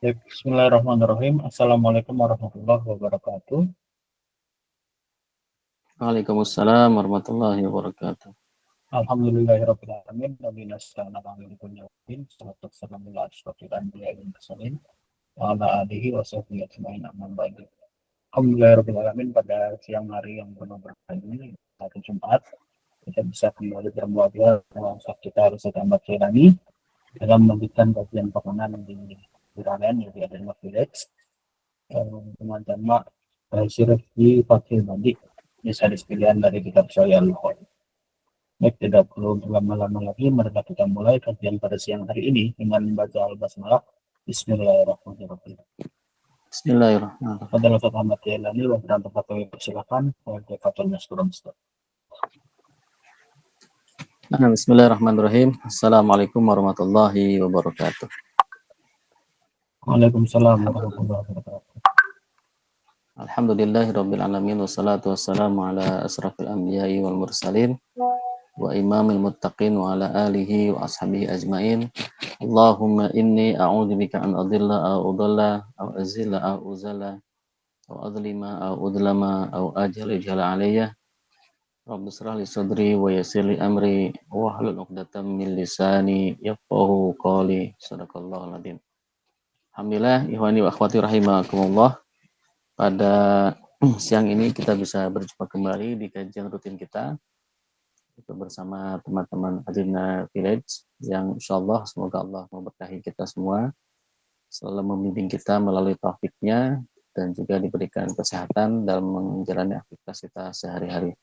Ya, bismillahirrahmanirrahim. Assalamualaikum warahmatullahi wabarakatuh. Waalaikumsalam warahmatullahi wabarakatuh. Alhamdulillahirabbil alamin. Nabi nasta'an ala kulli wajhin. Salatu wassalamu ala asyrofil anbiya'i wal mursalin wa ala alihi wa sahbihi ajmain amma ba'du. Alhamdulillahirabbil alamin, pada siang hari yang penuh berkah ini, hari Jumat, kita bisa kembali bermuajah dengan kita harus tambah lagi dalam melanjutkan kajian pekan di Iranen, yaitu Adama Village, dengan tema Sirif di Fakir Bandi, hadis pilihan dari kitab Sahih Al-Bukhari. Baik, tidak perlu berlama-lama lagi, mari kita mulai kajian pada siang hari ini dengan membaca Al-Basmalah. Bismillahirrahmanirrahim. Bismillahirrahmanirrahim. Pada lafaz Ahmad Yailani, wa tempat persilakan, oleh Fatul Nasrul Mustaq. Bismillahirrahmanirrahim. Assalamualaikum warahmatullahi wabarakatuh. Waalaikumsalam warahmatullahi wabarakatuh. Alhamdulillahirabbil alamin wassalatu wassalamu ala asrafil anbiya'i wal mursalin wa imamil muttaqin wa ala alihi wa ashabihi ajmain. Allahumma inni a'udzubika an adilla aw udalla aw azilla aw uzalla aw adlima aw udlama aw ajala alayya. Rabbi shrah li sadri wa yassir li amri wa hlul 'uqdatam min lisani yafqahu qawli. Shadaqallahul adzim. Alhamdulillah, ikhwani wa akhwati rahimakumullah. Pada siang ini kita bisa berjumpa kembali di kajian rutin kita itu bersama teman-teman Adina Village yang insyaallah semoga Allah memberkahi kita semua, selalu membimbing kita melalui taufiknya dan juga diberikan kesehatan dalam menjalani aktivitas kita sehari-hari.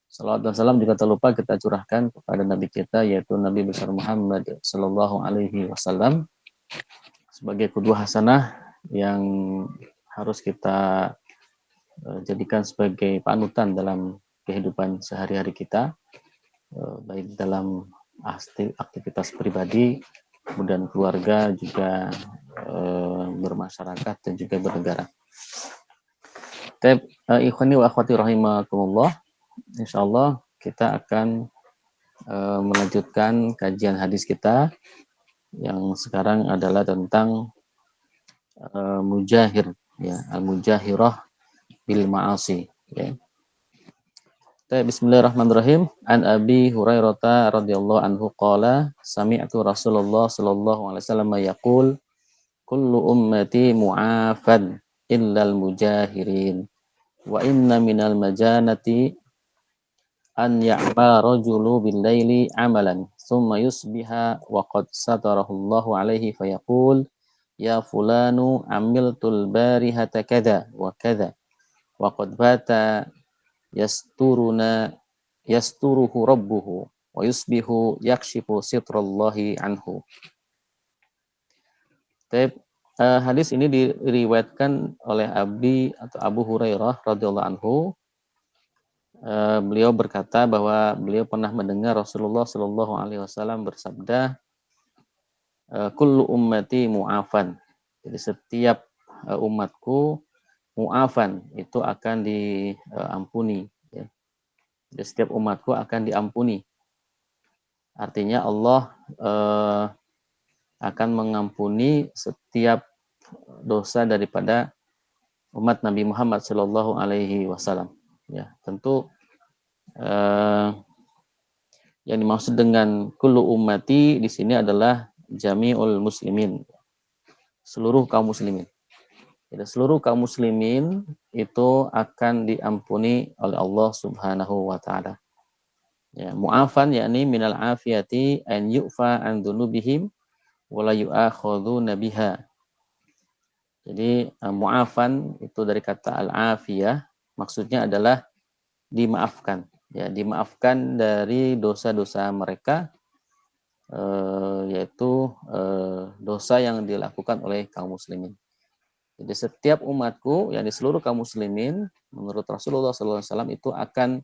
Salawat dan salam juga tak lupa kita curahkan kepada Nabi kita, yaitu Nabi besar Muhammad Sallallahu Alaihi Wasallam, sebagai qudwah hasanah yang harus kita jadikan sebagai panutan dalam kehidupan sehari-hari kita, baik dalam aktivitas pribadi, kemudian keluarga, juga bermasyarakat dan juga bernegara. Ikhwani wa akhwati rahimakumullah, insyaallah kita akan melanjutkan kajian hadis kita yang sekarang adalah tentang mujahir, ya, al-mujahirah bil ma'asi, ya. Bismillahirrahmanirrahim. An Abi Hurairah radhiyallahu anhu qala sami'tu Rasulullah sallallahu alaihi wasallam yaqul kullu ummati mu'afan illal mujahirin wa inna minal majanati an ya'mala rajulu bil laili amalan thumma yusbiha wa qad satarahu Allahu alaihi fayaqul ya fulanu amiltul barihata kadza wa kadza wa qad bata yasturuhu rabbuhu wa yusbihu yakshifu sitrallahi anhu. Hadis ini diriwayatkan oleh Abu Hurairah radhiyallahu anhu. Beliau berkata bahwa beliau pernah mendengar Rasulullah Shallallahu Alaihi Wasallam bersabda, kullu ummati mu'afan. Jadi setiap umatku mu'afan, itu akan diampuni. Ya. Jadi setiap umatku akan diampuni. Artinya Allah akan mengampuni setiap dosa daripada umat Nabi Muhammad Shallallahu Alaihi Wasallam. Ya, tentu yang dimaksud dengan kullu ummati di sini adalah jami'ul muslimin, seluruh kaum muslimin. Jadi seluruh kaum muslimin itu akan diampuni oleh Allah Subhanahu wa taala. Ya, mu'afan yakni minal afiyati an yu'fa an dzunubihim wa la yu'akhadzuna biha. Jadi mu'afan itu dari kata al-afiyah, maksudnya adalah dimaafkan, ya, dimaafkan dari dosa-dosa mereka, yaitu dosa yang dilakukan oleh kaum muslimin. Jadi setiap umatku, yang di seluruh kaum muslimin, menurut Rasulullah SAW itu akan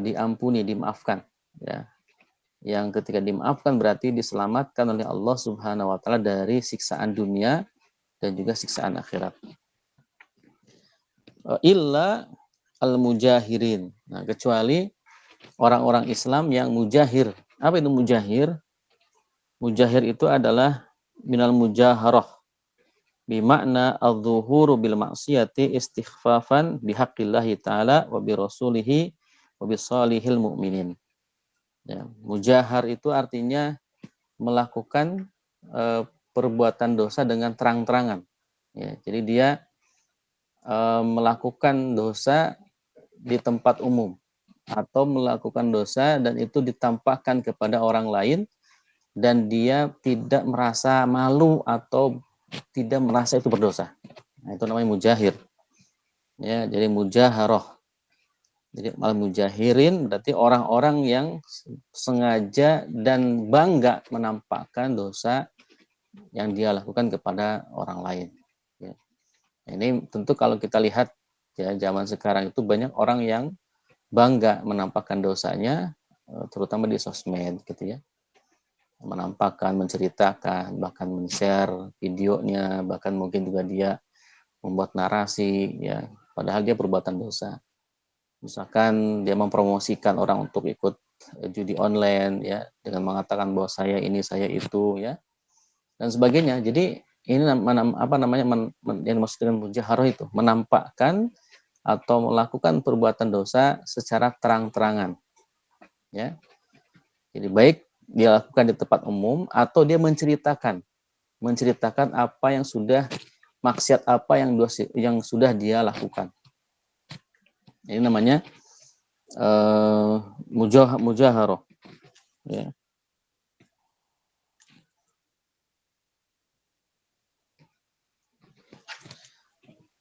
diampuni, dimaafkan, ya. Yang ketika dimaafkan berarti diselamatkan oleh Allah Subhanahu wa taala dari siksaan dunia dan juga siksaan akhirat. Illa al-mujahirin. Nah, kecuali orang-orang Islam yang mujahir. Apa itu mujahir? Mujahir itu adalah minal mujaharah. bimakna adzuhuru bil maksiyati istighfafan bihaqqillahi ta'ala wa bi rasulihi wa bi salihil mu'minin. Ya, mujahar itu artinya melakukan perbuatan dosa dengan terang-terangan. Ya, jadi dia melakukan dosa di tempat umum atau melakukan dosa dan itu ditampakkan kepada orang lain dan dia tidak merasa malu atau tidak merasa itu berdosa. Nah, itu namanya mujahir. Ya, jadi mujaharoh. Jadi al-mujahirin berarti orang-orang yang sengaja dan bangga menampakkan dosa yang dia lakukan kepada orang lain. Ya. Ini tentu kalau kita lihat ya zaman sekarang itu banyak orang yang bangga menampakkan dosanya, terutama di sosmed gitu ya. Menampakkan, menceritakan, bahkan men-share videonya, bahkan mungkin juga dia membuat narasi ya, padahal dia perbuatan dosa. Misalkan dia mempromosikan orang untuk ikut judi online ya dengan mengatakan bahwa saya ini saya itu ya dan sebagainya. Jadi ini apa namanya yang dimaksud dengan mujaharah itu menampakkan atau melakukan perbuatan dosa secara terang-terangan. Ya. Jadi baik dia lakukan di tempat umum atau dia menceritakan apa yang sudah maksiat apa yang sudah dia lakukan. Ini namanya mujaharah. Ya.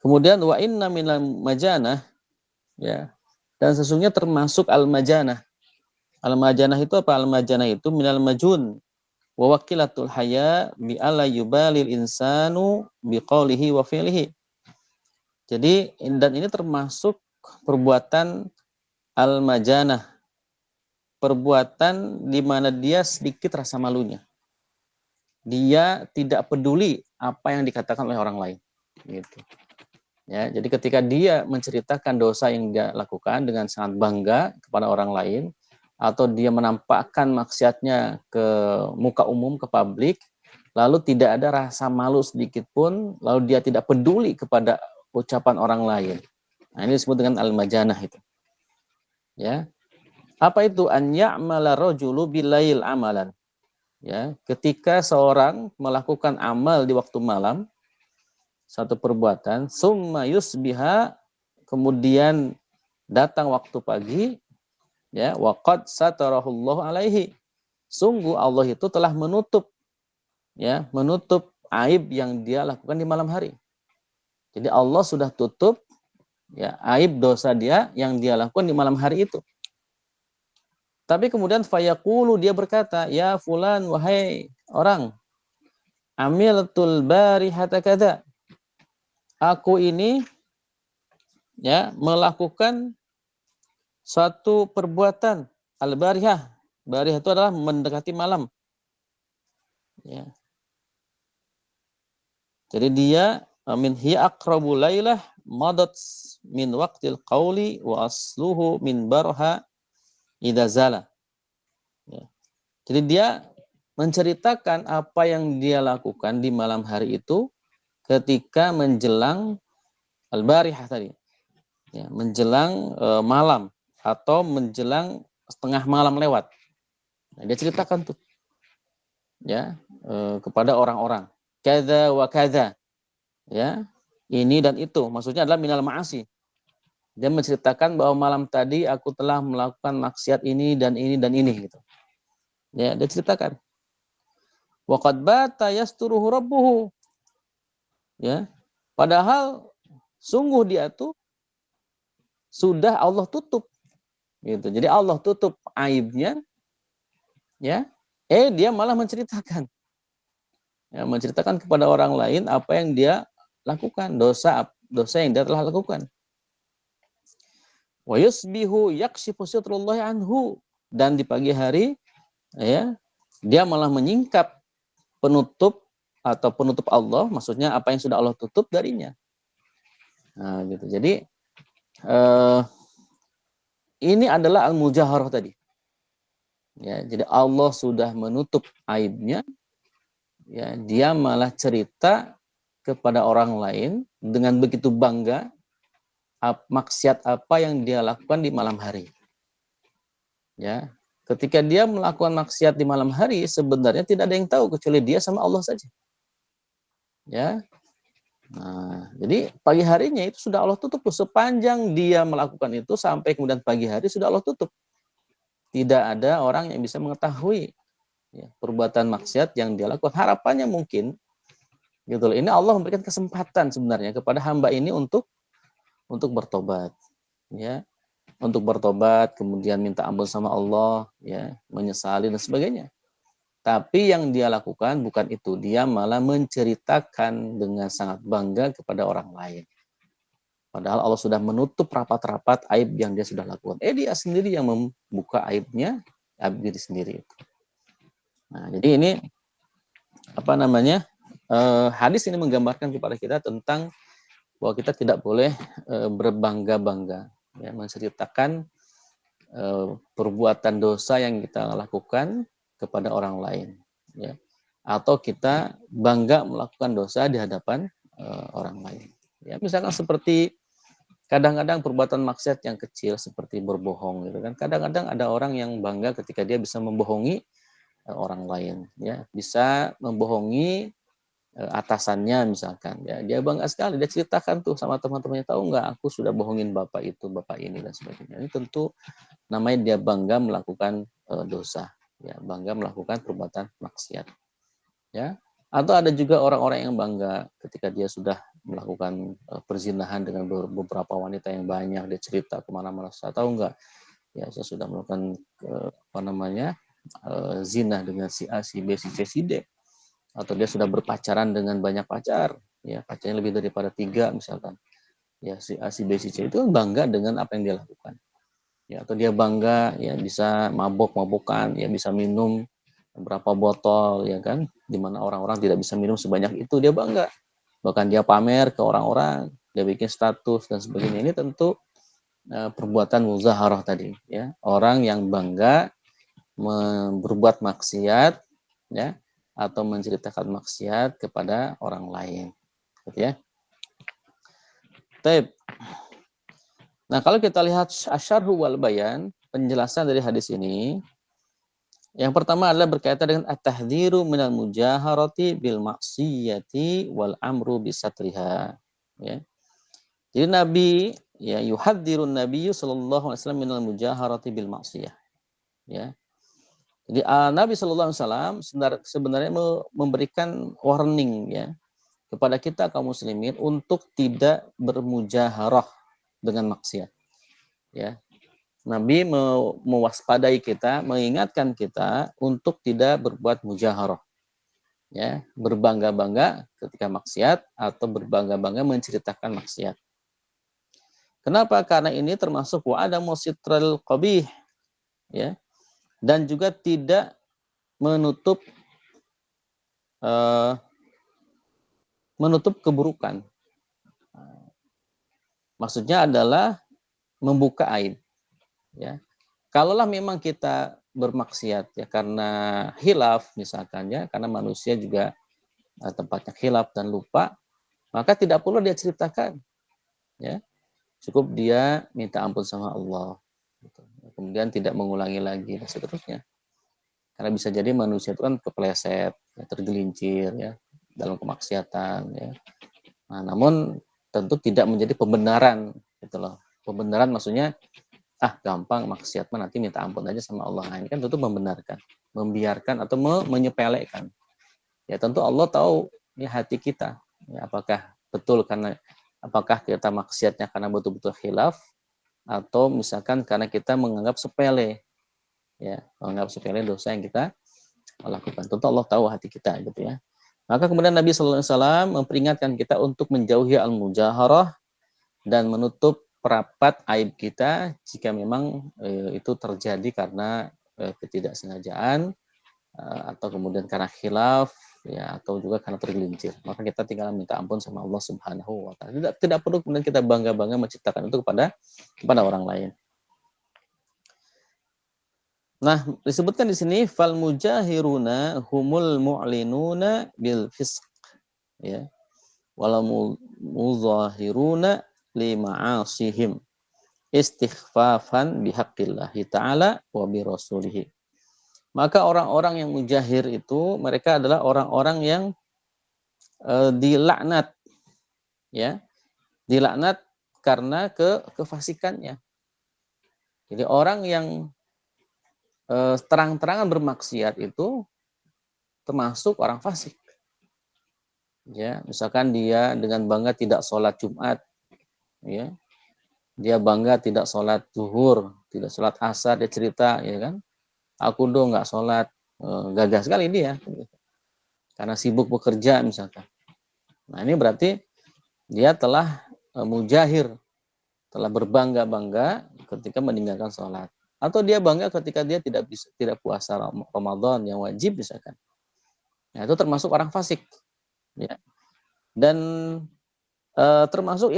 Kemudian wa inna minal majanah ya. Dan sesungguhnya termasuk al-majanah. Al-majanah itu apa? Al-majanah itu minal majun wa wakilatul haya bi alla yubalil insanu biqaulihi wa fi'lihi. Jadi dan ini termasuk perbuatan al-majanah, perbuatan di mana dia sedikit rasa malunya. Dia tidak peduli apa yang dikatakan oleh orang lain. Gitu. Ya, jadi ketika dia menceritakan dosa yang dia lakukan dengan sangat bangga kepada orang lain, atau dia menampakkan maksiatnya ke muka umum, ke publik, lalu tidak ada rasa malu sedikit pun, lalu dia tidak peduli kepada ucapan orang lain. Nah, ini disebut dengan al-majanah itu. Ya. Apa itu? An ya'mala rajulu bilail amalan. Ya, ketika seorang melakukan amal di waktu malam, satu perbuatan, summa yusbiha, kemudian datang waktu pagi, ya, waqad satarahullahu alaihi. Sungguh Allah itu telah menutup aib yang dia lakukan di malam hari. Jadi Allah sudah tutup ya aib dosa dia yang dia lakukan di malam hari itu. Tapi kemudian fayaqulu, dia berkata, ya fulan, wahai orang, amiltul barihata kada, aku ini ya melakukan suatu perbuatan al-barihah. Barihah itu adalah mendekati malam. Ya. Jadi dia min hiya aqrabu lailah madat min waqtil qawli wa asluhu min barha idza zala. Ya. Jadi dia menceritakan apa yang dia lakukan di malam hari itu ketika menjelang al-barihah tadi. Ya, menjelang malam atau menjelang setengah malam lewat. Nah, dia ceritakan tuh ya kepada orang-orang. Kadza wa kadza. Ya, ini dan itu. Maksudnya adalah minal ma'asi. Dia menceritakan bahwa malam tadi aku telah melakukan maksiat ini dan ini dan ini gitu. Ya, dia ceritakan. Wa qad bata yasturuhu rabbuhu. Ya. Padahal sungguh dia tuh sudah Allah tutup. Gitu. Jadi Allah tutup aibnya. Ya. Dia malah menceritakan. Ya, menceritakan kepada orang lain apa yang dia lakukan, dosa yang dia telah lakukan. Wa yusbihu yakshifu sitrullahi anhu, dan di pagi hari ya dia malah menyingkap penutup Allah, maksudnya apa yang sudah Allah tutup darinya. Nah, gitu. Jadi ini adalah al-mujaharah tadi. Ya, jadi Allah sudah menutup aibnya, ya, dia malah cerita kepada orang lain dengan begitu bangga maksiat apa yang dia lakukan di malam hari. Ya, ketika dia melakukan maksiat di malam hari, sebenarnya tidak ada yang tahu kecuali dia sama Allah saja. Ya, nah, jadi pagi harinya itu sudah Allah tutup. Sepanjang dia melakukan itu sampai kemudian pagi hari sudah Allah tutup. Tidak ada orang yang bisa mengetahui ya, perbuatan maksiat yang dia lakukan. Harapannya mungkin, gitu loh. Ini Allah memberikan kesempatan sebenarnya kepada hamba ini untuk bertobat, ya, untuk bertobat, kemudian minta ampun sama Allah, ya, menyesali dan sebagainya. Tapi yang dia lakukan bukan itu, dia malah menceritakan dengan sangat bangga kepada orang lain. Padahal Allah sudah menutup rapat-rapat aib yang dia sudah lakukan. Dia sendiri yang membuka aibnya, aib diri sendiri. Nah, jadi ini apa namanya? Hadis ini menggambarkan kepada kita tentang bahwa kita tidak boleh berbangga-bangga, ya, menceritakan perbuatan dosa yang kita lakukan kepada orang lain, ya, atau kita bangga melakukan dosa di hadapan orang lain. Ya, misalkan seperti kadang-kadang perbuatan maksiat yang kecil seperti berbohong, gitu kan. Kadang-kadang ada orang yang bangga ketika dia bisa membohongi orang lain, ya, bisa membohongi atasannya misalkan, ya, dia bangga sekali, dia ceritakan tuh sama teman-temannya, tahu nggak aku sudah bohongin bapak itu, bapak ini dan sebagainya. Ini tentu namanya dia bangga melakukan dosa, ya, bangga melakukan perbuatan maksiat, ya. Atau ada juga orang-orang yang bangga ketika dia sudah melakukan perzinahan dengan beberapa wanita yang banyak, dia cerita kemana-mana, saya tahu nggak, ya, saya sudah melakukan zina dengan si A, si B, si C, si D. Atau dia sudah berpacaran dengan banyak pacar, ya, pacarnya lebih daripada 3 misalkan, ya, si A, si B, si C itu bangga dengan apa yang dia lakukan, ya. Atau dia bangga, ya, bisa mabok-mabokan, ya, bisa minum berapa botol, ya kan, dimana orang-orang tidak bisa minum sebanyak itu, dia bangga, bahkan dia pamer ke orang-orang, dia bikin status dan sebagainya. Ini tentu perbuatan muzaharah tadi, ya, orang yang bangga berbuat maksiat, ya, atau menceritakan maksiat kepada orang lain, gitu ya. Taib. Nah, kalau kita lihat asyarhu wal bayan, penjelasan dari hadis ini, yang pertama adalah berkaitan dengan at-tahdhiru minal mujaharati bil maksiyati wal amru bisatriha, ya. Jadi Nabi, ya, yuhadzirun Nabiyyu sallallahu alaihi wasallam minal mujaharati bil maksiyah, ya. Jadi Nabi sallallahu alaihi wasallam sebenarnya memberikan warning, ya, kepada kita kaum muslimin untuk tidak bermujaharah dengan maksiat, ya. Nabi mewaspadai kita, mengingatkan kita untuk tidak berbuat mujaharah, ya, berbangga-bangga ketika maksiat atau berbangga-bangga menceritakan maksiat. Kenapa? Karena ini termasuk wa adamu sitral qabih, ya, dan juga tidak menutup keburukan. Maksudnya adalah membuka aib, ya. Kalaulah memang kita bermaksiat, ya, karena khilaf misalkan, ya, karena manusia juga tempatnya khilaf dan lupa, maka tidak perlu dia ceritakan, ya. Cukup dia minta ampun sama Allah, gitu. Kemudian tidak mengulangi lagi dan seterusnya. Karena bisa jadi manusia itu kan kepleset, ya, tergelincir, ya, dalam kemaksiatan, ya. Nah, namun tentu tidak menjadi pembenaran, gitu loh. Pembenaran maksudnya gampang maksiat mah nanti minta ampun aja sama Allah. Nah, ini kan tentu membenarkan, membiarkan atau menyepelekan. Ya, tentu Allah tahu, ya, hati kita, ya, apakah betul apakah kita maksiatnya karena betul-betul khilaf atau misalkan karena kita menganggap sepele, ya, menganggap sepele dosa yang kita lakukan. Tentu Allah tahu hati kita, gitu ya. Maka kemudian Nabi sallallahu alaihi wasallam memperingatkan kita untuk menjauhi al-mujaharah dan menutup perapat aib kita jika memang itu terjadi karena ketidaksengajaan atau kemudian karena khilaf, ya, atau juga karena tergelincir. Maka kita tinggal minta ampun sama Allah Subhanahu wa taala. Tidak perlu kemudian kita bangga-bangga menceritakan itu kepada orang lain. Nah, disebutkan di sini fal mujahiruna humul mu'linuna bil fisq, ya. wala muzahiruna li ma'asihim istighfafan bihaqqillahi ta'ala wa bi rasulih. Maka orang-orang yang mujahir itu mereka adalah orang-orang yang dilaknat, ya, dilaknat karena kefasikannya. Jadi orang yang terang-terangan bermaksiat itu termasuk orang fasik. Ya, misalkan dia dengan bangga tidak sholat Jumat, ya, dia bangga tidak sholat zuhur, tidak sholat asar, dia cerita, ya kan, aku dong nggak sholat, gagah sekali dia, karena sibuk bekerja misalkan. Nah ini berarti dia telah mujahir, telah berbangga-bangga ketika meninggalkan sholat. Atau dia bangga ketika dia tidak puasa Ramadan yang wajib misalkan. Nah, itu termasuk orang fasik. Ya. Dan termasuk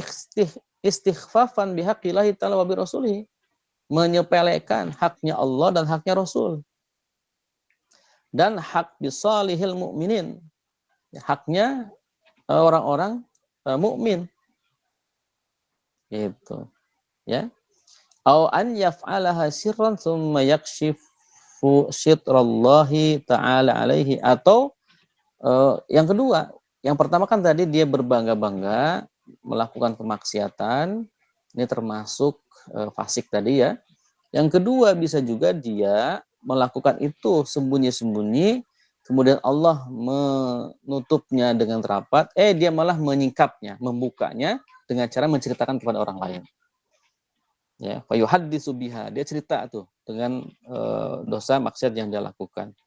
istighfafan bihaqqillahi ta'ala wa bi rasulih, menyepelekan haknya Allah dan haknya Rasul. Dan hak bisalihil mu'minin, haknya orang-orang mukmin. Gitu. Ya. Au an yaf'alaha sirran tsumma yakshifu sitrallahi ta'ala alaihi, atau yang kedua, yang pertama kan tadi dia berbangga-bangga melakukan kemaksiatan, ini termasuk fasik tadi ya. Yang kedua bisa juga dia melakukan itu sembunyi-sembunyi, kemudian Allah menutupnya dengan rapat, dia malah menyingkapnya, membukanya dengan cara menceritakan kepada orang lain. Ya, fayuhaddisu biha, dia cerita tuh dengan dosa maksiat yang dia lakukan.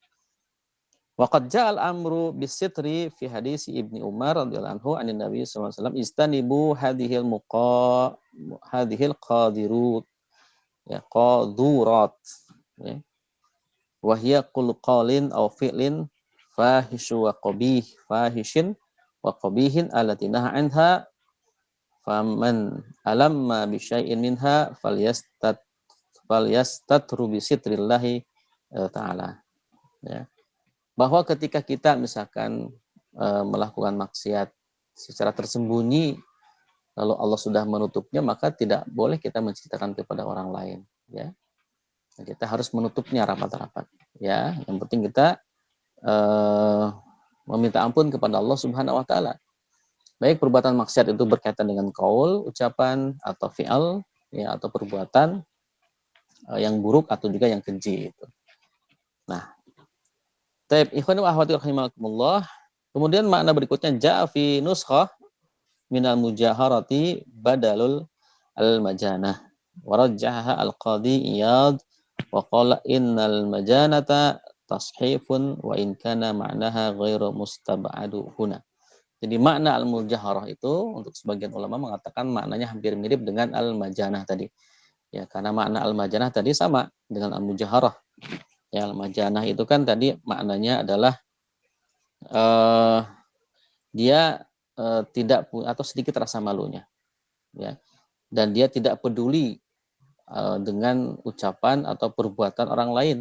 Waqad ja'al amru bisitri fi hadis Ibni Umar radhiyallahu anhu anin Nabi sallallahu alaihi wasallam istanibu hadhil qadirut, ya, qadurat, ya, wa hiya kullu qalin aw fi'lin fahishu wa qabih, fahishin wa qabihin allati naha anha, faman alamma bi syai'in minha falyastatru bi sitrillahi ta'ala. Ya. Bahwa ketika kita misalkan melakukan maksiat secara tersembunyi, lalu Allah sudah menutupnya, maka tidak boleh kita menceritakan kepada orang lain. Ya, kita harus menutupnya rapat-rapat. Ya, yang penting kita meminta ampun kepada Allah Subhanahu Wa Taala. Baik perbuatan maksiat itu berkaitan dengan qaul, ucapan, atau fi'al, ya, atau perbuatan yang buruk atau juga yang keji itu. Nah, taib ikhwan wa akhwati rahimakumullah. Kemudian makna berikutnya ja'a fi nuskhah minal mujaharati badalul al-majanah. Wa rajjaha al-qadi Iyad wa qala innal majanata tashifun wa in kana ma'naha ghairu mustab'adu huna. Jadi makna al-mujaharah itu untuk sebagian ulama mengatakan maknanya hampir mirip dengan al-majanah tadi. Ya, karena makna al-majanah tadi sama dengan al-mujaharah. Ya, al-majanah itu kan tadi maknanya adalah dia tidak atau sedikit rasa malunya. Ya. Dan dia tidak peduli dengan ucapan atau perbuatan orang lain,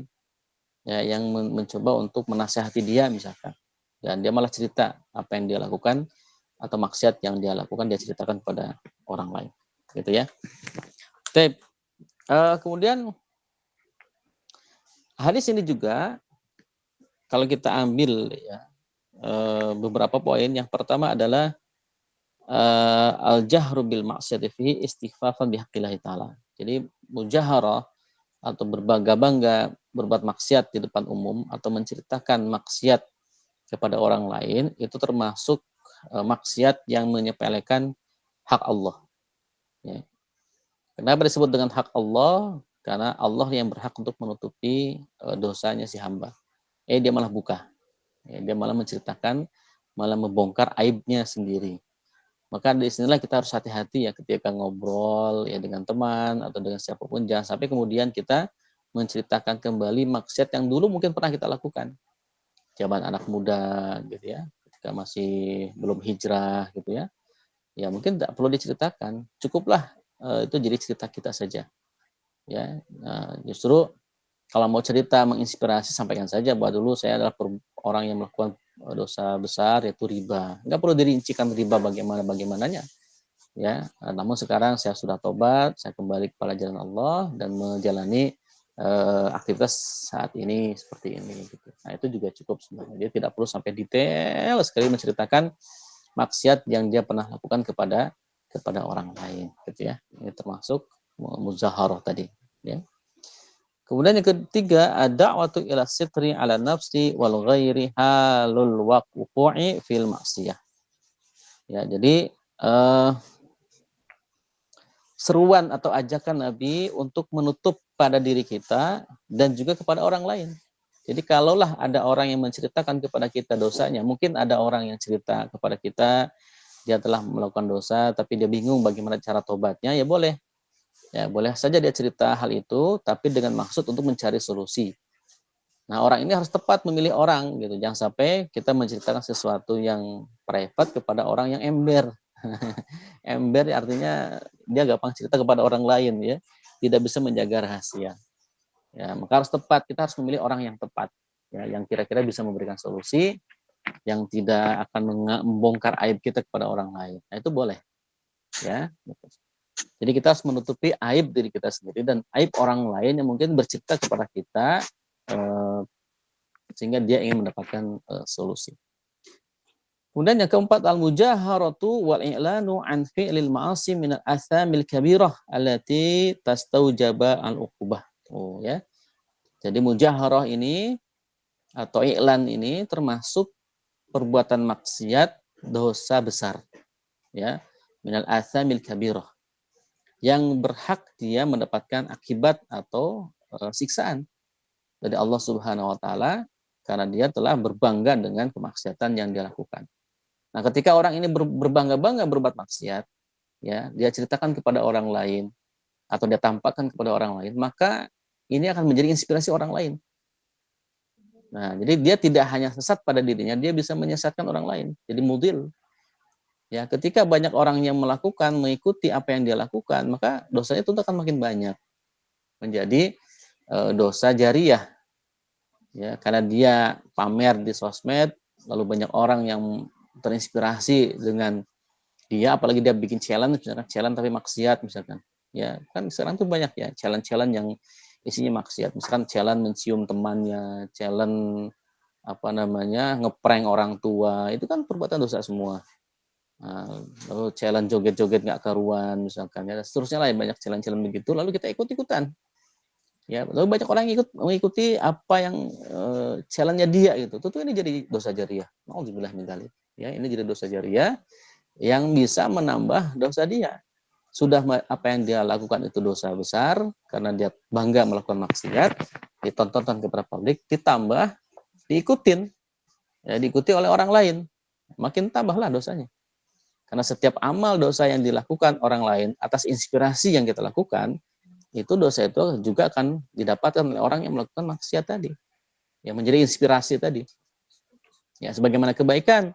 ya, yang mencoba untuk menasihati dia misalkan. Dan dia malah cerita apa yang dia lakukan atau maksiat yang dia lakukan, dia ceritakan kepada orang lain, gitu ya. Kemudian hadis ini juga kalau kita ambil ya beberapa poin. Yang pertama adalah al-jahru bil maksiyati fihi istighfafan bihaqqillahi ta'ala. Jadi mujaharah atau berbangga-bangga berbuat maksiat di depan umum atau menceritakan maksiat kepada orang lain itu termasuk maksiat yang menyepelekan hak Allah. Ya. Kenapa disebut dengan hak Allah? Karena Allah yang berhak untuk menutupi dosanya si hamba. Dia malah buka. Ya, dia malah menceritakan, malah membongkar aibnya sendiri. Maka di sinilah kita harus hati-hati ya ketika ngobrol ya dengan teman atau dengan siapapun, jangan sampai kemudian kita menceritakan kembali maksiat yang dulu mungkin pernah kita lakukan. Zaman anak muda gitu ya, ketika masih belum hijrah gitu ya. Ya mungkin tidak perlu diceritakan, cukuplah itu jadi cerita kita saja. Ya, justru kalau mau cerita menginspirasi sampaikan saja bahwa dulu saya adalah orang yang melakukan dosa besar yaitu riba. Nggak perlu dirincikan riba bagaimananya. Ya, namun sekarang saya sudah tobat, saya kembali kepada jalan Allah dan menjalani aktivitas saat ini seperti ini. Gitu. Nah itu juga cukup sebenarnya. Dia tidak perlu sampai detail sekali menceritakan maksiat yang dia pernah lakukan kepada orang lain, gitu ya. Ini termasuk muzaharah tadi. Ya. Kemudian yang ketiga ada waktu ila sitri ala nafsi wal ghairi halul wuqu'i fil maksiyah. Ya, jadi seruan atau ajakan Nabi untuk menutup pada diri kita dan juga kepada orang lain. Jadi kalaulah ada orang yang menceritakan kepada kita dosanya, mungkin ada orang yang cerita kepada kita dia telah melakukan dosa tapi dia bingung bagaimana cara tobatnya, ya boleh. Ya, boleh saja dia cerita hal itu tapi dengan maksud untuk mencari solusi. Nah, orang ini harus tepat memilih orang gitu. Jangan sampai kita menceritakan sesuatu yang private kepada orang yang ember. Ember artinya dia gampang cerita kepada orang lain ya, tidak bisa menjaga rahasia. Ya, maka harus tepat, kita harus memilih orang yang tepat ya, yang kira-kira bisa memberikan solusi, yang tidak akan membongkar aib kita kepada orang lain. Nah, itu boleh. Ya. Jadi kita harus menutupi aib diri kita sendiri dan aib orang lain yang mungkin bercerita kepada kita sehingga dia ingin mendapatkan solusi. Kemudian yang keempat al-mujaharatu wal i'lanu an fi'lil ma'asi min al-athamil kabirah allati tastaujaba al-uqubah. Oh ya. Jadi mujaharah ini atau i'lan ini termasuk perbuatan maksiat dosa besar. Ya, min al-athamil kabirah. Yang berhak dia mendapatkan akibat atau siksaan dari Allah Subhanahu wa taala karena dia telah berbangga dengan kemaksiatan yang dia lakukan. Nah, ketika orang ini berbangga-bangga berbuat maksiat, ya, dia ceritakan kepada orang lain atau dia tampakkan kepada orang lain, maka ini akan menjadi inspirasi orang lain. Nah, jadi dia tidak hanya sesat pada dirinya, dia bisa menyesatkan orang lain. Jadi mudil. Ya, ketika banyak orang yang melakukan, mengikuti apa yang dia lakukan, maka dosanya itu akan makin banyak. Menjadi dosa jariyah. Ya, karena dia pamer di sosmed, lalu banyak orang yang terinspirasi dengan dia, apalagi dia bikin challenge, misalkan challenge tapi maksiat misalkan. Ya, kan sekarang tuh banyak ya challenge-challenge yang isinya maksiat. Misalkan challenge mencium temannya, challenge ngeprank orang tua, itu kan perbuatan dosa semua. Nah, lalu challenge joget-joget nggak karuan misalkan ya, seterusnya lah banyak challenge-challenge begitu, lalu kita ikut-ikutan. Ya, lalu banyak orang mengikuti apa yang challenge-nya dia gitu. Tentu ini jadi dosa jariyah. Nauzubillah min dzalik. Ya, ini jadi dosa jariyah yang bisa menambah dosa dia. Sudah apa yang dia lakukan itu dosa besar karena dia bangga melakukan maksiat, ditontonkan kepada publik, ditambah diikutin, ya, diikuti oleh orang lain, makin tambahlah dosanya. Karena setiap amal dosa yang dilakukan orang lain atas inspirasi yang kita lakukan, itu dosa itu juga akan didapatkan oleh orang yang melakukan maksiat tadi, yang menjadi inspirasi tadi. Ya, sebagaimana kebaikan.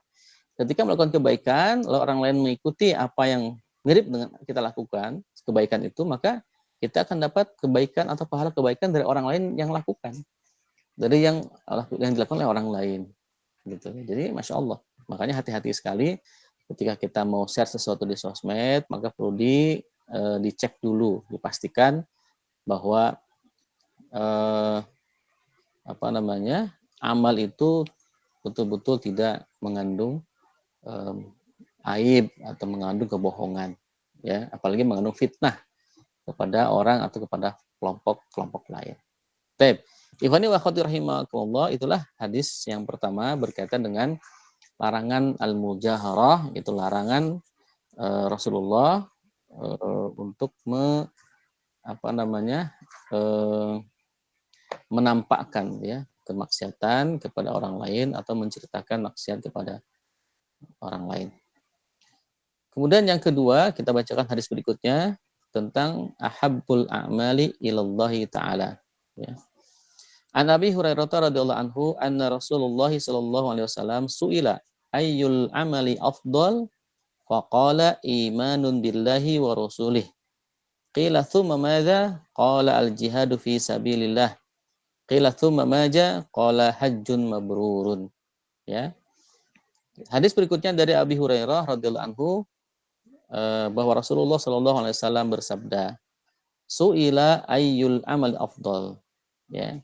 Ketika melakukan kebaikan, lalu orang lain mengikuti apa yang mirip dengan kita lakukan, kebaikan itu, maka kita akan dapat kebaikan atau pahala kebaikan dari orang lain yang lakukan. Dari yang dilakukan oleh orang lain. Gitu. Jadi, Masya Allah. Makanya hati-hati sekali ketika kita mau share sesuatu di sosmed, maka perlu dicek dulu, dipastikan bahwa amal itu betul-betul tidak mengandung aib atau mengandung kebohongan, ya, apalagi mengandung fitnah kepada orang atau kepada kelompok lain. Baik, ikhwani wa akhwati rahimakumullah, itulah hadis yang pertama berkaitan dengan larangan al-mujaharah, itu larangan Rasulullah untuk menampakkan ya kemaksiatan kepada orang lain atau menceritakan maksiat kepada orang lain. Kemudian yang kedua, kita bacakan hadis berikutnya tentang ahabbul a'mali ilallahi ta'ala. Ya. An Abi Hurairah radhiyallahu anhu anna Rasulullah sallallahu alaihi wasallam suila ayyul amali afdal faqala imanun billahi wa rasulih. Qila thumma madza? Qala al jihadu fi sabilillah. Qila thumma madza? Qala hajjun mabrurun. Ya. Hadis berikutnya dari Abi Hurairah radhiyallahu anhu bahwa Rasulullah Shallallahu alaihi wasallam bersabda, "Su'ila ayyul amal afdal." Ya.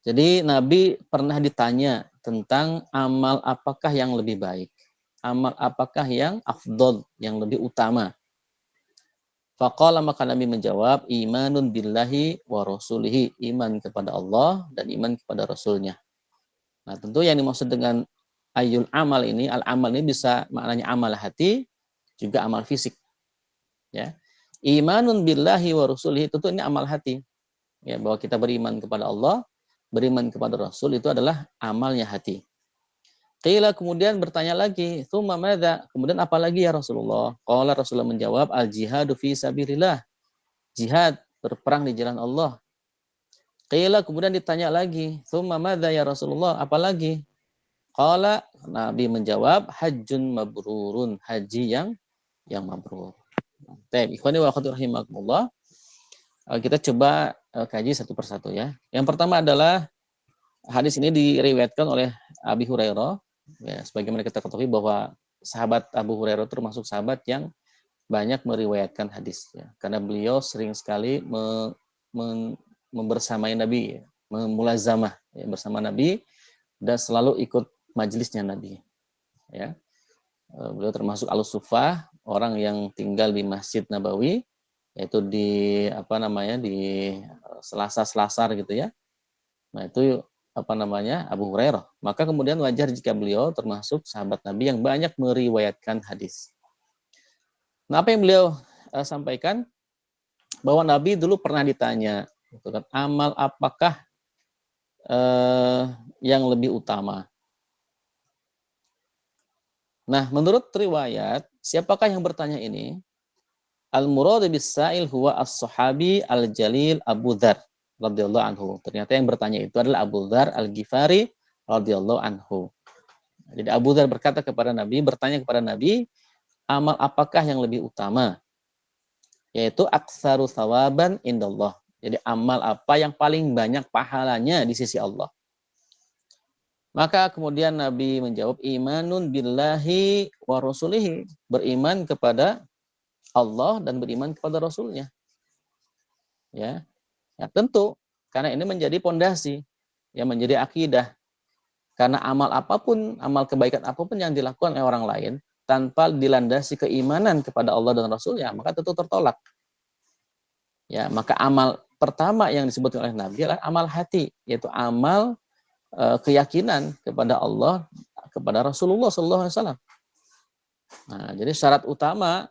Jadi Nabi pernah ditanya tentang amal apakah yang lebih baik, amal apakah yang afdal, yang lebih utama. Faqala, maka Nabi menjawab, imanun billahi wa rasulihi, iman kepada Allah dan iman kepada Rasulnya. Nah, tentu yang dimaksud dengan ayyul amal ini, al-amal ini bisa maknanya amal hati, juga amal fisik. Ya. Imanun billahi wa rasulihi, tentu ini amal hati. Ya, bahwa kita beriman kepada Allah, beriman kepada Rasul itu adalah amalnya hati. Qila, kemudian bertanya lagi, tsumma madza? Kemudian apa lagi ya Rasulullah? Qala, Rasulullah menjawab, al-jihadu fi sabilillah. Jihad, berperang di jalan Allah. Qila, kemudian ditanya lagi, tsumma madza ya Rasulullah? Apa lagi? Qala, Nabi menjawab, hajjun mabrurun, haji yang mabrur. Baik, ikhwani wa akhwati rahimakumullah. Kita coba kaji satu persatu ya. Yang pertama adalah hadis ini diriwayatkan oleh Abi Hurairah. Ya, sebagaimana kita ketahui bahwa sahabat Abu Hurairah termasuk sahabat yang banyak meriwayatkan hadis. Ya. Karena beliau sering sekali membersamai Nabi, ya, memulazamah ya, bersama Nabi dan selalu ikut majelisnya Nabi. Ya. Beliau termasuk al-Sufah, orang yang tinggal di Masjid Nabawi, yaitu di di selasar gitu ya. Nah, itu Abu Hurairah. Maka kemudian wajar jika beliau termasuk sahabat Nabi yang banyak meriwayatkan hadis. Nah, apa yang beliau sampaikan? Bahwa Nabi dulu pernah ditanya, amal apakah yang lebih utama? Nah, menurut riwayat, siapakah yang bertanya ini? Al-murad bis-sa'il huwa as-sahabi al-jalil Abu Dzar radhiyallahu anhu. Ternyata yang bertanya itu adalah Abu Dzar Al-Ghifari radhiyallahu anhu. Jadi Abu Dzar berkata kepada Nabi, bertanya kepada Nabi, amal apakah yang lebih utama? Yaitu aktsaru tsawaban indallah. Jadi amal apa yang paling banyak pahalanya di sisi Allah? Maka kemudian Nabi menjawab, imanun billahi wa rasulihi, beriman kepada Allah dan beriman kepada Rasulnya. Ya. Ya, tentu karena ini menjadi pondasi, yang menjadi akidah. Karena amal apapun, amal kebaikan apapun yang dilakukan oleh orang lain tanpa dilandasi keimanan kepada Allah dan Rasulnya, maka tentu tertolak. Ya, maka amal pertama yang disebutkan oleh Nabi adalah amal hati, yaitu amal keyakinan kepada Allah, kepada Rasulullah SAW. Nah, jadi syarat utama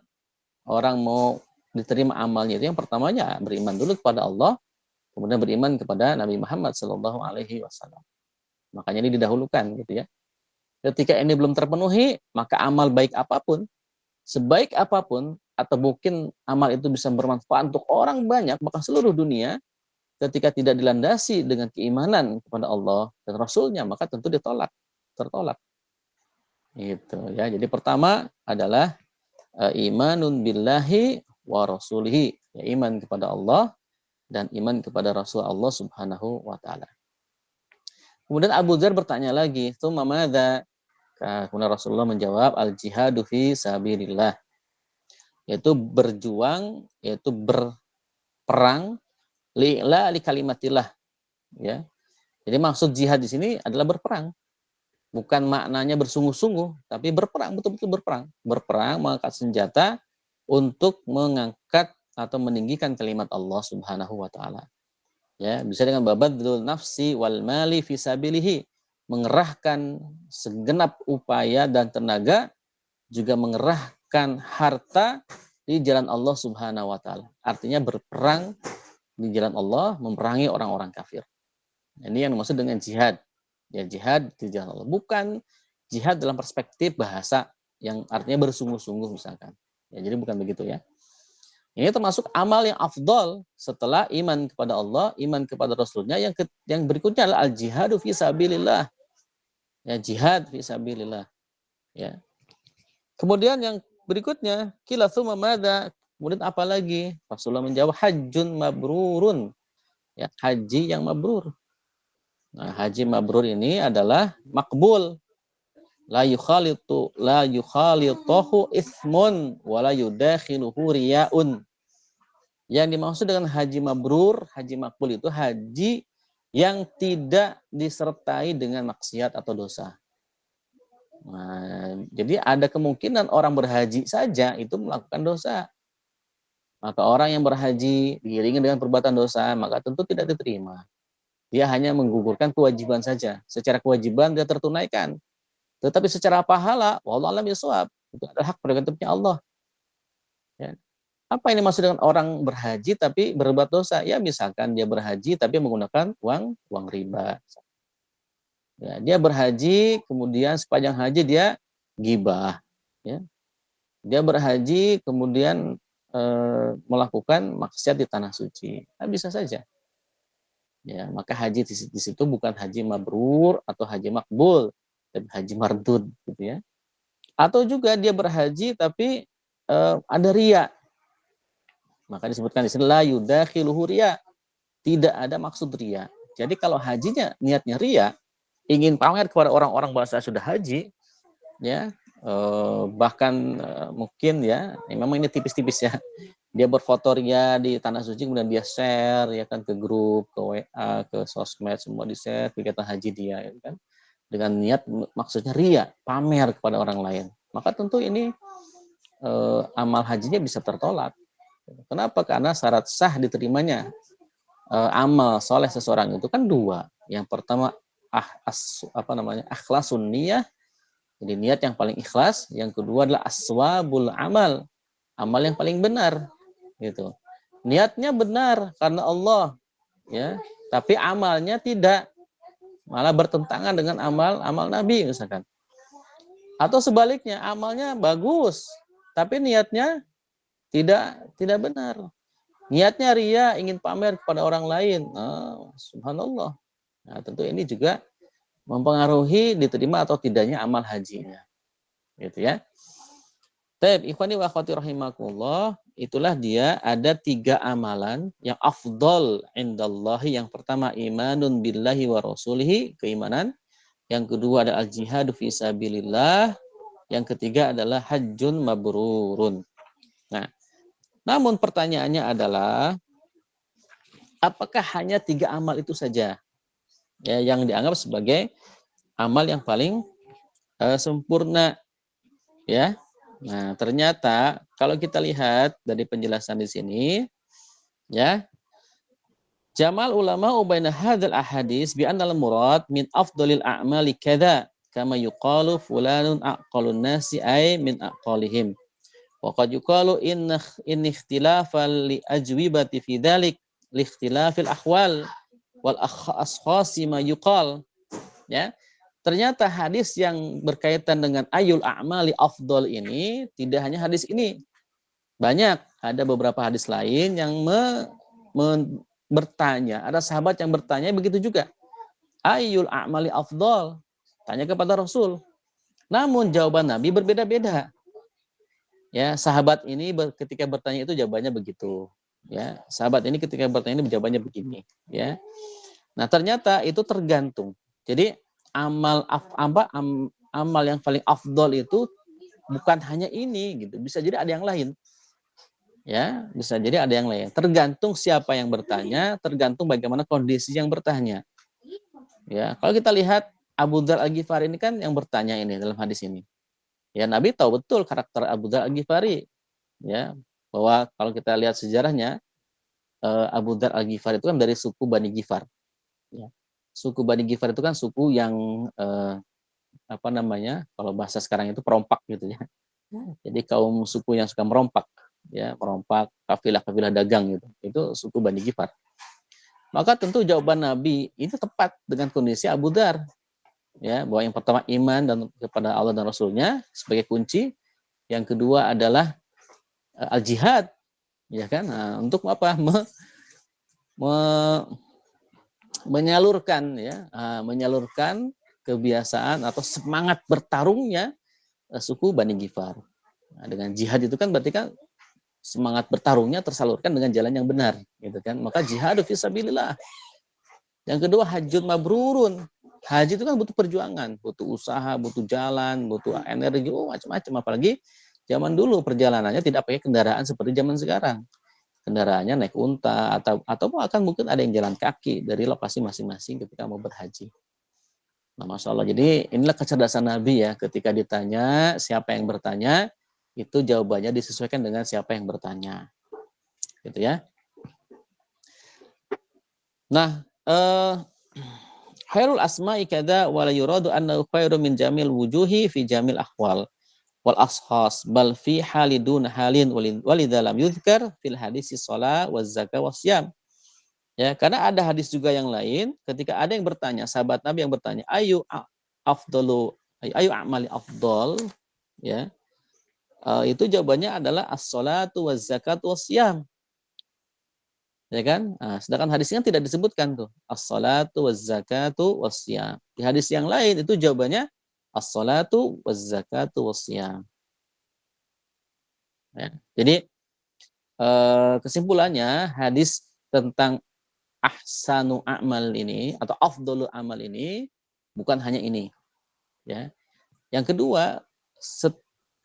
orang mau diterima amalnya itu yang pertamanya beriman dulu kepada Allah, kemudian beriman kepada Nabi Muhammad SAW. Makanya ini didahulukan gitu ya. Ketika ini belum terpenuhi, maka amal baik apapun, sebaik apapun, atau mungkin amal itu bisa bermanfaat untuk orang banyak, bahkan seluruh dunia, ketika tidak dilandasi dengan keimanan kepada Allah dan Rasulnya, maka tentu ditolak, tertolak. Gitu ya. Jadi pertama adalah imanun billahi wa rasulihi, ya, iman kepada Allah dan iman kepada Rasul Allah Subhanahu wa taala. Kemudian Abu Dzar bertanya lagi, "Tsumma madza?" Kemudian Rasulullah menjawab, al-jihadu fi sabilillah. Yaitu berjuang, yaitu berperang li kalimatillah, ya. Jadi maksud jihad di sini adalah berperang. Bukan maknanya bersungguh-sungguh, tapi berperang, betul-betul berperang. Berperang mengangkat senjata untuk mengangkat atau meninggikan kalimat Allah Subhanahu wa taala. Ya, bisa dengan babadul nafsi wal mali fi sabilihi, mengerahkan segenap upaya dan tenaga, juga mengerahkan harta di jalan Allah Subhanahu wa taala. Artinya berperang di jalan Allah, memerangi orang-orang kafir. Ini yang dimaksud dengan jihad. Ya, jihad di jalan Allah, bukan jihad dalam perspektif bahasa yang artinya bersungguh-sungguh misalkan. Ya, jadi bukan begitu ya. Ini termasuk amal yang afdol setelah iman kepada Allah, iman kepada Rasulnya. Yang berikutnya adalah al-jihadu fi sabilillah. Ya, jihad fi sabilillah. Ya. Kemudian yang berikutnya, qila tsumma madza? Kemudian apa lagi? Rasulullah menjawab, hajjun mabrurun. Ya, haji yang mabrur. Nah, haji mabrur ini adalah makbul. la yukhalituhu ithmun wa la yudakhiluhu riyaun. Yang dimaksud dengan haji mabrur, haji makbul itu haji yang tidak disertai dengan maksiat atau dosa. Nah, jadi ada kemungkinan orang berhaji saja itu melakukan dosa. Maka orang yang berhaji diiringi dengan perbuatan dosa, maka tentu tidak diterima. Dia hanya menggugurkan kewajiban saja. Secara kewajiban dia tertunaikan. Tetapi secara pahala, wallahu a'lam bishawab, itu adalah hak prerogatifnya Allah. Ya. Apa ini maksud dengan orang berhaji tapi berbuat dosa? Ya misalkan dia berhaji tapi menggunakan uang riba. Ya, dia berhaji kemudian sepanjang haji dia gibah. Ya. Dia berhaji kemudian melakukan maksiat di tanah suci. Nah, bisa saja. Ya, maka haji di situ bukan haji mabrur atau haji makbul, tapi haji mardud gitu ya. Atau juga dia berhaji tapi ada riya. Maka disebutkan di sini la yudakhiluhu riya. Tidak ada maksud riya. Jadi kalau hajinya niatnya riya, ingin pamer kepada orang-orang bahwa saya sudah haji, ya, bahkan mungkin ya, memang ini tipis-tipis ya. Dia berfoto ria di tanah suci kemudian dia share ya kan ke grup, ke WA, ke sosmed semua di-share kegiatan haji dia ya kan. Dengan niat maksudnya ria, pamer kepada orang lain. Maka tentu ini amal hajinya bisa tertolak. Kenapa? Karena syarat sah diterimanya amal soleh seseorang itu kan dua. Yang pertama akhlasun niyah, jadi niat yang paling ikhlas. Yang kedua adalah aswabul amal, amal yang paling benar, gitu. Niatnya benar karena Allah, ya, tapi amalnya tidak, malah bertentangan dengan amal Nabi misalkan. Atau sebaliknya, amalnya bagus, tapi niatnya tidak benar. Niatnya ria, ingin pamer kepada orang lain. Subhanallah. Nah, tentu ini juga mempengaruhi diterima atau tidaknya amal hajinya. Gitu ya. Taib, ikhwani wa akhwati rahimakumullah, itulah dia ada 3 amalan yang afdol indallahi. Yang pertama imanun billahi wa rasulihi, keimanan. Yang kedua ada al-jihadu fi sabilillah. Yang ketiga adalah hajjun mabrurun. Nah, namun pertanyaannya adalah apakah hanya 3 amal itu saja ya yang dianggap sebagai amal yang paling sempurna ya? Nah, ternyata kalau kita lihat dari penjelasan di sini ya, jamal ulama ubaina hadzal ahadits bi annal murad min afdalil a'mali kadza kama yuqalu fulanun aqallun nasi ay min aqallihim. Wa qad yuqalu in ikhtilafal li ajwibati fi dzalik li ikhtilafil ahwal wal ashkhasi ma yuqal. Ya. Ternyata hadis yang berkaitan dengan ayul a'mali afdol ini tidak hanya hadis ini. Banyak, ada beberapa hadis lain yang bertanya, ada sahabat yang bertanya begitu juga. Ayul a'mali afdol? Tanya kepada Rasul. Namun jawaban Nabi berbeda-beda. Ya, sahabat ini ketika bertanya itu jawabannya begitu. Ya, sahabat ini ketika bertanya ini jawabannya begini. Ya, nah ternyata itu tergantung. Jadi amal yang paling afdol itu bukan hanya ini gitu. Bisa jadi ada yang lain. Ya, bisa jadi ada yang lain. Tergantung siapa yang bertanya, tergantung bagaimana kondisi yang bertanya. Ya, kalau kita lihat Abu Dzar Al-Ghifari ini kan yang bertanya ini dalam hadis ini. Ya, Nabi tahu betul karakter Abu Dzar Al-Ghifari. Ya, bahwa kalau kita lihat sejarahnya, Abu Dzar Al-Ghifari itu kan dari suku Bani Ghifar. Ya. Suku Bani Ghifar itu kan suku yang kalau bahasa sekarang itu perompak gitu ya. Jadi kaum suku yang suka merompak, ya, merompak kafilah-kafilah dagang gitu. Itu suku Bani Ghifar. Maka tentu jawaban Nabi itu tepat dengan kondisi Abu Dzar. Ya, bahwa yang pertama iman dan kepada Allah dan Rasulnya sebagai kunci. Yang kedua adalah al-jihad, ya kan? Nah, untuk apa? Menyalurkan kebiasaan atau semangat bertarungnya suku Bani Ghifar. Nah, dengan jihad itu kan berarti kan semangat bertarungnya tersalurkan dengan jalan yang benar, gitu kan? Maka jihad fi sabilillah. Yang kedua, hajjun mabrurun. Haji itu kan butuh perjuangan, butuh usaha, butuh jalan, butuh energi, macam-macam. Apalagi zaman dulu perjalanannya tidak pakai kendaraan seperti zaman sekarang. Kendaraannya naik unta atau akan mungkin ada yang jalan kaki dari lokasi masing-masing ketika mau berhaji. Nah, Masya Allah. Jadi inilah kecerdasan Nabi ya. Ketika ditanya siapa yang bertanya, itu jawabannya disesuaikan dengan siapa yang bertanya. Gitu ya. Nah, khairul asma'i kada wa la yuradu annahu khairu min jamil wujuhi fi jamil ahwal wal ashas bal fi halidun halin walidza lam yuzkar fil hadisi shalah waz zakah wasyam. Ya, karena ada hadis juga yang lain ketika ada yang bertanya, sahabat Nabi yang bertanya, ayu amali afdal, ya. Itu jawabannya adalah as-salatu waz zakatu wasyam. Ya kan? Nah, sedangkan hadisnya tidak disebutkan tuh as-salatu waz zakatu wasyam. Di hadis yang lain itu jawabannya as-salatu waz zakatu wasyam. Ya. Jadi kesimpulannya hadis tentang ahsanu amal ini atau afdhalu amal ini bukan hanya ini, ya. Yang kedua,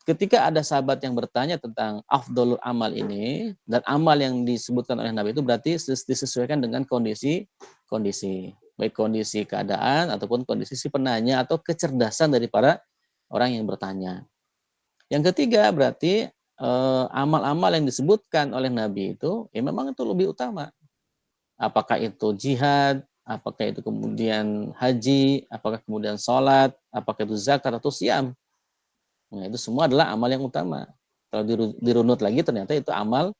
ketika ada sahabat yang bertanya tentang afdhalul amal ini dan amal yang disebutkan oleh Nabi itu berarti disesuaikan dengan kondisi baik kondisi keadaan ataupun kondisi si penanya atau kecerdasan dari para orang yang bertanya. Yang ketiga berarti amal-amal yang disebutkan oleh Nabi itu ya memang itu lebih utama. Apakah itu jihad, apakah itu kemudian haji, apakah kemudian sholat, apakah itu zakat atau siam. Nah, itu semua adalah amal yang utama. Kalau dirunut lagi ternyata itu amal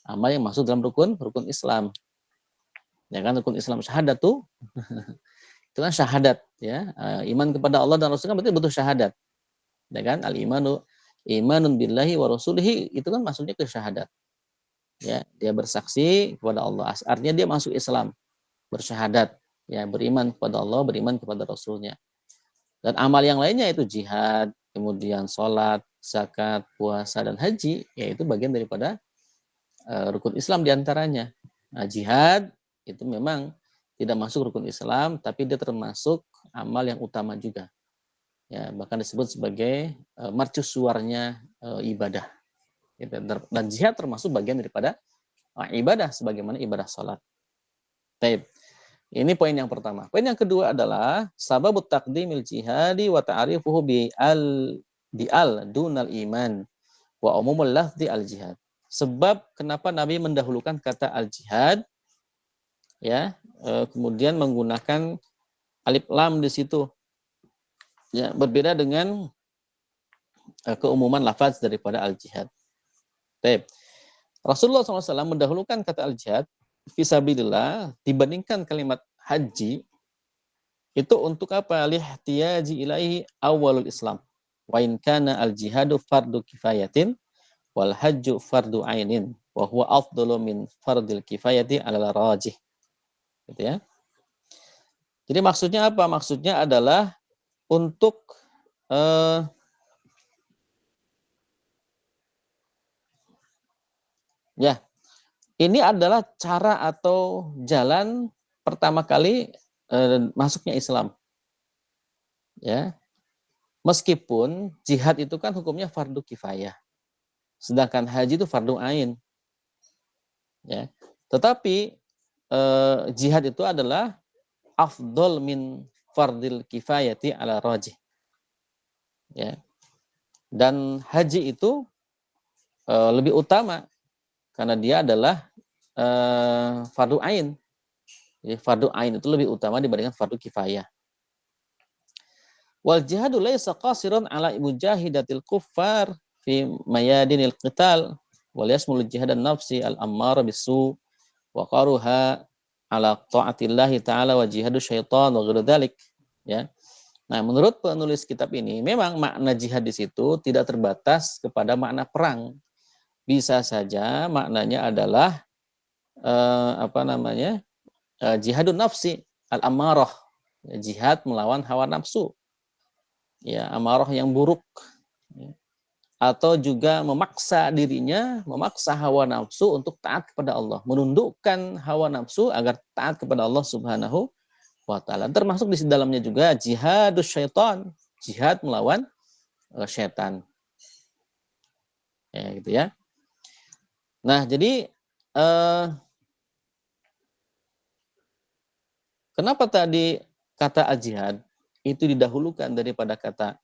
yang masuk dalam rukun Islam. Ya kan, rukun Islam syahadat tuh. Itu kan syahadat ya. Iman kepada Allah dan Rasul kan berarti butuh syahadat. Ya kan? Imanun billahi wa rasulihi itu kan maksudnya ke syahadat. Ya, dia bersaksi kepada Allah. Artinya dia masuk Islam, bersyahadat, ya, beriman kepada Allah, beriman kepada Rasulnya. Dan amal yang lainnya itu jihad, kemudian sholat, zakat, puasa, dan haji, yaitu bagian daripada rukun Islam diantaranya. Nah, jihad itu memang tidak masuk rukun Islam, tapi dia termasuk amal yang utama juga. Ya, bahkan disebut sebagai mercusuarnya ibadah. Dan jihad termasuk bagian daripada ibadah sebagaimana ibadah sholat. Baik. Ini poin yang pertama. Poin yang kedua adalah sababut taqdimil jihadi wa ta'rifuhu bi'al dunal iman wa umumul lafzi al jihad. Sebab kenapa Nabi mendahulukan kata al jihad, ya, kemudian menggunakan alif lam di situ. Ya, berbeda dengan keumuman lafaz daripada al jihad. Baik. Rasulullah SAW mendahulukan kata al-jihad fisabilillah dibandingkan kalimat haji itu untuk apa? Lihtiyaji ilaihi awalul Islam. Wa in kana al-jihadu fardu kifayatin wal hajju fardu ainin wa huwa afdalu min fardil kifayati alal rajih. Gitu ya. Jadi maksudnya apa? Maksudnya adalah untuk ya, ini adalah cara atau jalan pertama kali masuknya Islam. Ya. Meskipun jihad itu kan hukumnya fardu kifayah. Sedangkan haji itu fardu ain. Ya. Tetapi jihad itu adalah afdol min fardil kifayati ala rajih. Ya. Dan haji itu lebih utama karena dia adalah fardu ain. Jadi fardu ain itu lebih utama dibandingkan fardu kifayah. Wal jihadu laysa qasiran ala mujahidatil kuffar fi mayadinil qital wal yasmul jihadan nafsi al ammara bisu wa qaruha ala ta'atillahi ta'ala wa jihadu syaitan wa ghairu dzalik, ya. Nah, menurut penulis kitab ini memang makna jihad di situ tidak terbatas kepada makna perang. Bisa saja maknanya adalah jihadun nafsi al-ammarah, jihad melawan hawa nafsu, ya, amarah yang buruk, ya. Atau juga memaksa dirinya, memaksa hawa nafsu untuk taat kepada Allah, menundukkan hawa nafsu agar taat kepada Allah Subhanahu wa ta'ala. Termasuk di dalamnya juga jihadus syaitan, jihad melawan syaitan. Ya, gitu ya. Nah, jadi kenapa tadi kata al-jihad itu didahulukan daripada kata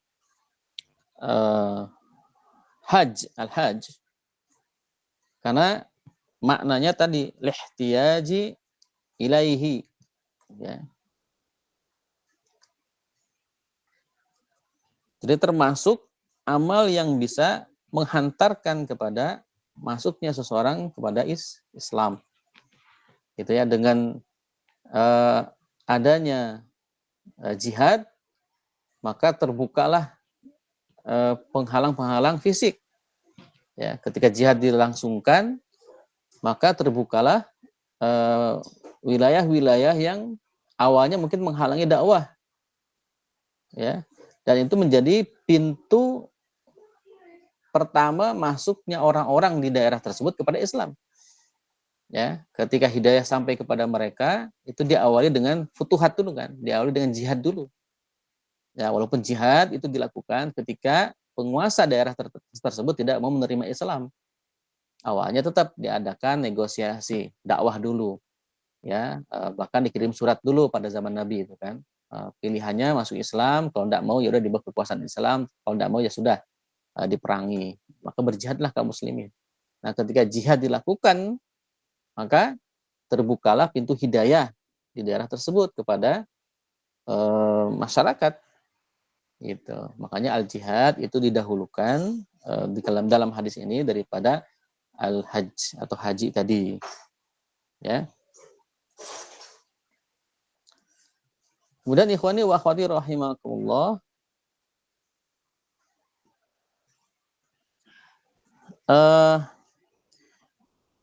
al-hajj? Karena maknanya tadi lihtiyaji ilaihi, ya. Jadi termasuk amal yang bisa menghantarkan kepada masuknya seseorang kepada Islam. Gitu ya, dengan adanya jihad, maka terbukalah penghalang-penghalang fisik. Ya, ketika jihad dilangsungkan, maka terbukalah wilayah-wilayah yang awalnya mungkin menghalangi dakwah. Ya. Dan itu menjadi pintu pertama masuknya orang-orang di daerah tersebut kepada Islam. Ya, ketika hidayah sampai kepada mereka, itu diawali dengan futuhat dulu kan, diawali dengan jihad dulu. Ya, walaupun jihad itu dilakukan ketika penguasa daerah tersebut tidak mau menerima Islam. Awalnya tetap diadakan negosiasi, dakwah dulu. Ya, bahkan dikirim surat dulu pada zaman Nabi itu kan. Pilihannya masuk Islam, kalau tidak mau ya udah diberi kekuasaan Islam, kalau tidak mau ya sudah diperangi. Maka berjihadlah kaum muslimin. Nah, ketika jihad dilakukan, maka terbukalah pintu hidayah di daerah tersebut kepada masyarakat. Gitu. Makanya al-jihad itu didahulukan di dalam hadis ini daripada al-hajj atau haji tadi. Ya. Kemudian ikhwani wa akhwati rahimakumullah,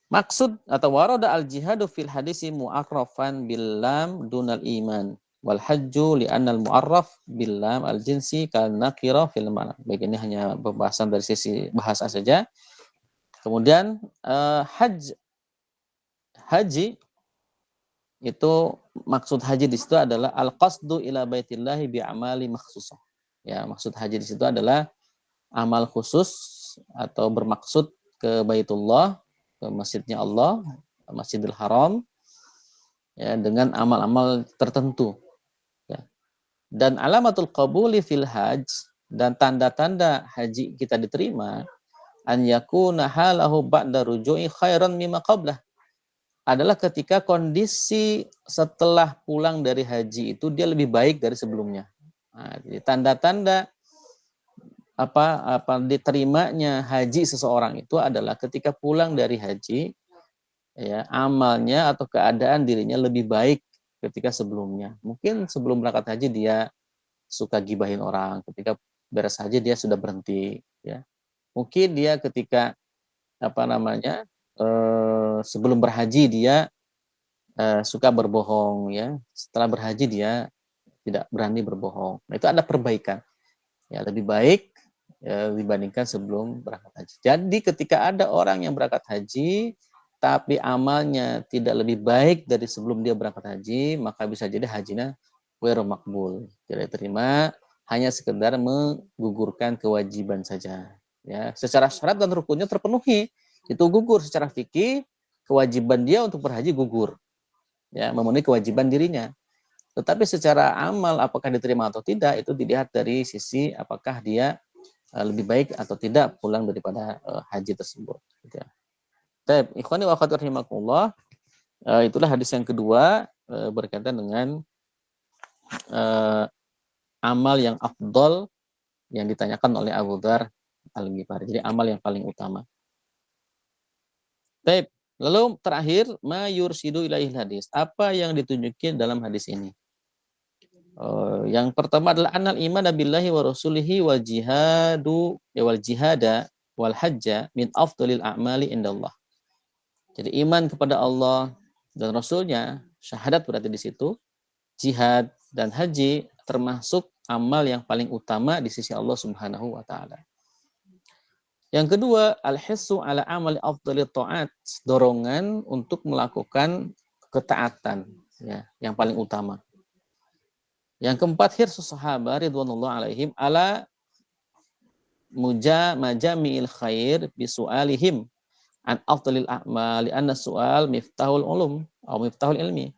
maksud atau warada al-jihadu fil hadisi mu'arrafan bil lam dunal iman wal hajju li'anna al-mu'arraf bil lam al-jinsi kal nakira fil mana. Baik, ini hanya pembahasan dari sisi bahasa saja. Kemudian haji itu maksud haji di situ adalah al-qasdu ila baitillahi bi amali makhsusah. Ya, maksud haji di situ adalah amal khusus atau bermaksud ke Baitullah, ke masjidnya Allah, Masjidil Haram, ya, dengan amal-amal tertentu. Ya. Dan alamatul qabuli fil hajj, dan tanda-tanda haji kita diterima, an yakuna halahu ba'da ruju'i khairan mimma qablah, adalah ketika kondisi setelah pulang dari haji itu dia lebih baik dari sebelumnya. Nah, jadi tanda-tanda apa diterimanya haji seseorang itu adalah ketika pulang dari haji, ya, amalnya atau keadaan dirinya lebih baik ketika sebelumnya. Mungkin sebelum berangkat haji dia suka gibahin orang, ketika beres haji dia sudah berhenti, ya. Mungkin dia ketika sebelum berhaji dia suka berbohong, ya. Setelah berhaji dia tidak berani berbohong. Nah, itu ada perbaikan. Ya, lebih baik dibandingkan sebelum berangkat haji. Jadi ketika ada orang yang berangkat haji tapi amalnya tidak lebih baik dari sebelum dia berangkat haji, maka bisa jadi hajinya ghairu makbul, tidak diterima, hanya sekedar menggugurkan kewajiban saja. Ya, secara syarat dan rukunnya terpenuhi, itu gugur secara fikih, kewajiban dia untuk berhaji gugur. Ya, memenuhi kewajiban dirinya. Tetapi secara amal apakah diterima atau tidak itu dilihat dari sisi apakah dia lebih baik atau tidak pulang daripada haji tersebut. Gitu ya. Baik, ikhwani wa akhwati rahimakumullah, itulah hadis yang kedua berkaitan dengan amal yang afdol yang ditanyakan oleh Abu Dzar Al-Ghifari. Jadi amal yang paling utama. Baik, lalu terakhir ma yursidu ilaihil hadis. Apa yang ditunjukin dalam hadis ini? Yang pertama adalah anal iman billahi wa rasulihi wal jihadu wal jihada wal hajja min afdalil a'mali indallah. Jadi iman kepada Allah dan Rasulnya, syahadat berarti di situ, jihad dan haji termasuk amal yang paling utama di sisi Allah Subhanahu wa taala. Yang kedua, al-hissu ala amali afdalit ta'at, dorongan untuk melakukan ketaatan, ya, yang paling utama. Yang keempat, hirsus sahabat ridwanullah alaihim ala majami'il khair bisu'alihim an afdalil a'mal anna su'al miftahul ulum atau miftahul ilmi.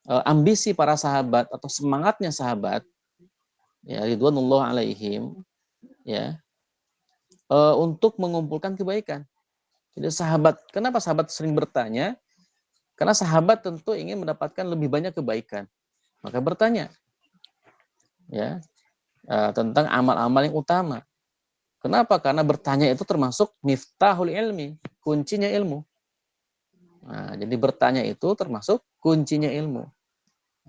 Ambisi para sahabat atau semangatnya sahabat ya ridwanullah alaihim ya untuk mengumpulkan kebaikan. Jadi sahabat, kenapa sahabat sering bertanya? Karena sahabat tentu ingin mendapatkan lebih banyak kebaikan. Maka bertanya ya tentang amal-amal yang utama. Kenapa? Karena bertanya itu termasuk miftahul ilmi, kuncinya ilmu. Nah, jadi bertanya itu termasuk kuncinya ilmu.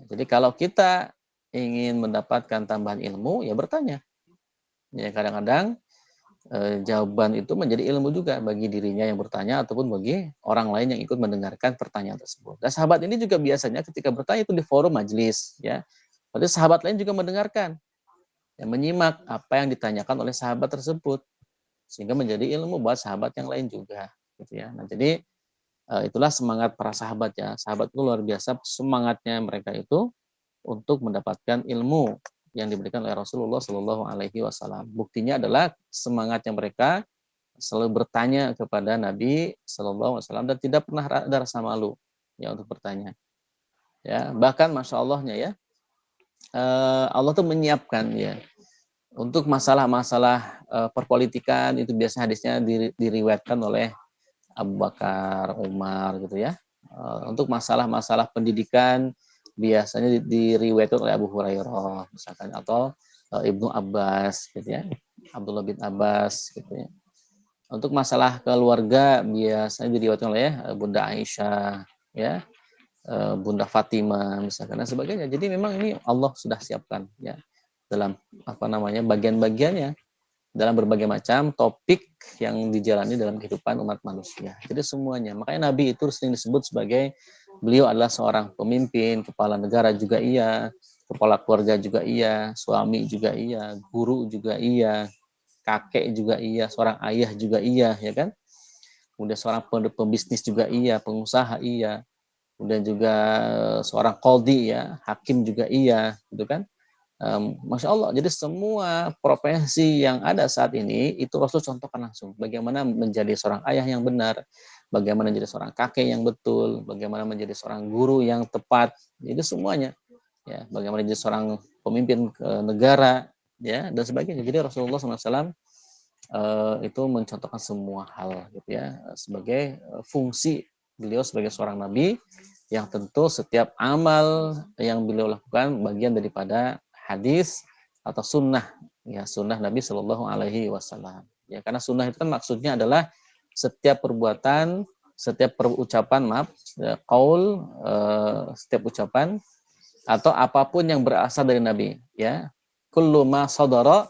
Jadi kalau kita ingin mendapatkan tambahan ilmu, ya bertanya. Ya kadang-kadang jawaban itu menjadi ilmu juga bagi dirinya yang bertanya ataupun bagi orang lain yang ikut mendengarkan pertanyaan tersebut. Dan sahabat ini juga biasanya ketika bertanya itu di forum majelis, ya. Berarti sahabat lain juga mendengarkan, ya, menyimak apa yang ditanyakan oleh sahabat tersebut, sehingga menjadi ilmu buat sahabat yang lain juga, gitu ya. Nah, jadi itulah semangat para sahabat ya. Sahabat itu luar biasa semangatnya mereka itu untuk mendapatkan ilmu yang diberikan oleh Rasulullah Shallallahu Alaihi Wasallam. Buktinya adalah semangatnya mereka selalu bertanya kepada Nabi Shallallahu Alaihi Wasallam dan tidak pernah ada rasa malu ya untuk bertanya. Ya bahkan masya Allahnya ya Allah tuh menyiapkan ya untuk masalah-masalah perpolitikan itu biasanya hadisnya diriwayatkan oleh Abu Bakar, Umar gitu ya. Untuk masalah-masalah pendidikan biasanya diriwayatkan oleh Abu Hurairah misalkan atau Ibnu Abbas gitu ya. Abdullah bin Abbas gitu ya. Untuk masalah keluarga biasanya diriwayatkan oleh Bunda Aisyah ya, Bunda Fatimah misalkan dan sebagainya. Jadi memang ini Allah sudah siapkan ya dalam apa namanya bagian-bagiannya dalam berbagai macam topik yang dijalani dalam kehidupan umat manusia. Jadi semuanya. Makanya Nabi itu sering disebut sebagai beliau adalah seorang pemimpin, kepala negara juga iya, kepala keluarga juga iya, suami juga iya, guru juga iya, kakek juga iya, seorang ayah juga iya, ya kan? Kemudian seorang pembisnis juga iya, pengusaha iya, kemudian juga seorang qadhi ya, hakim juga iya, gitu kan? Masya Allah, jadi semua profesi yang ada saat ini itu Rasul contohkan langsung. Bagaimana menjadi seorang ayah yang benar, bagaimana menjadi seorang kakek yang betul, bagaimana menjadi seorang guru yang tepat. Jadi semuanya, ya, bagaimana menjadi seorang pemimpin negara, ya, dan sebagainya. Jadi Rasulullah SAW itu mencontohkan semua hal, gitu ya, sebagai fungsi beliau sebagai seorang nabi yang tentu setiap amal yang beliau lakukan bagian daripada hadis atau sunnah ya sunnah Nabi Shallallahu Alaihi Wasallam ya karena sunnah itu kan maksudnya adalah setiap perbuatan setiap perucapan qaul setiap ucapan atau apapun yang berasal dari Nabi ya kullu ma sadara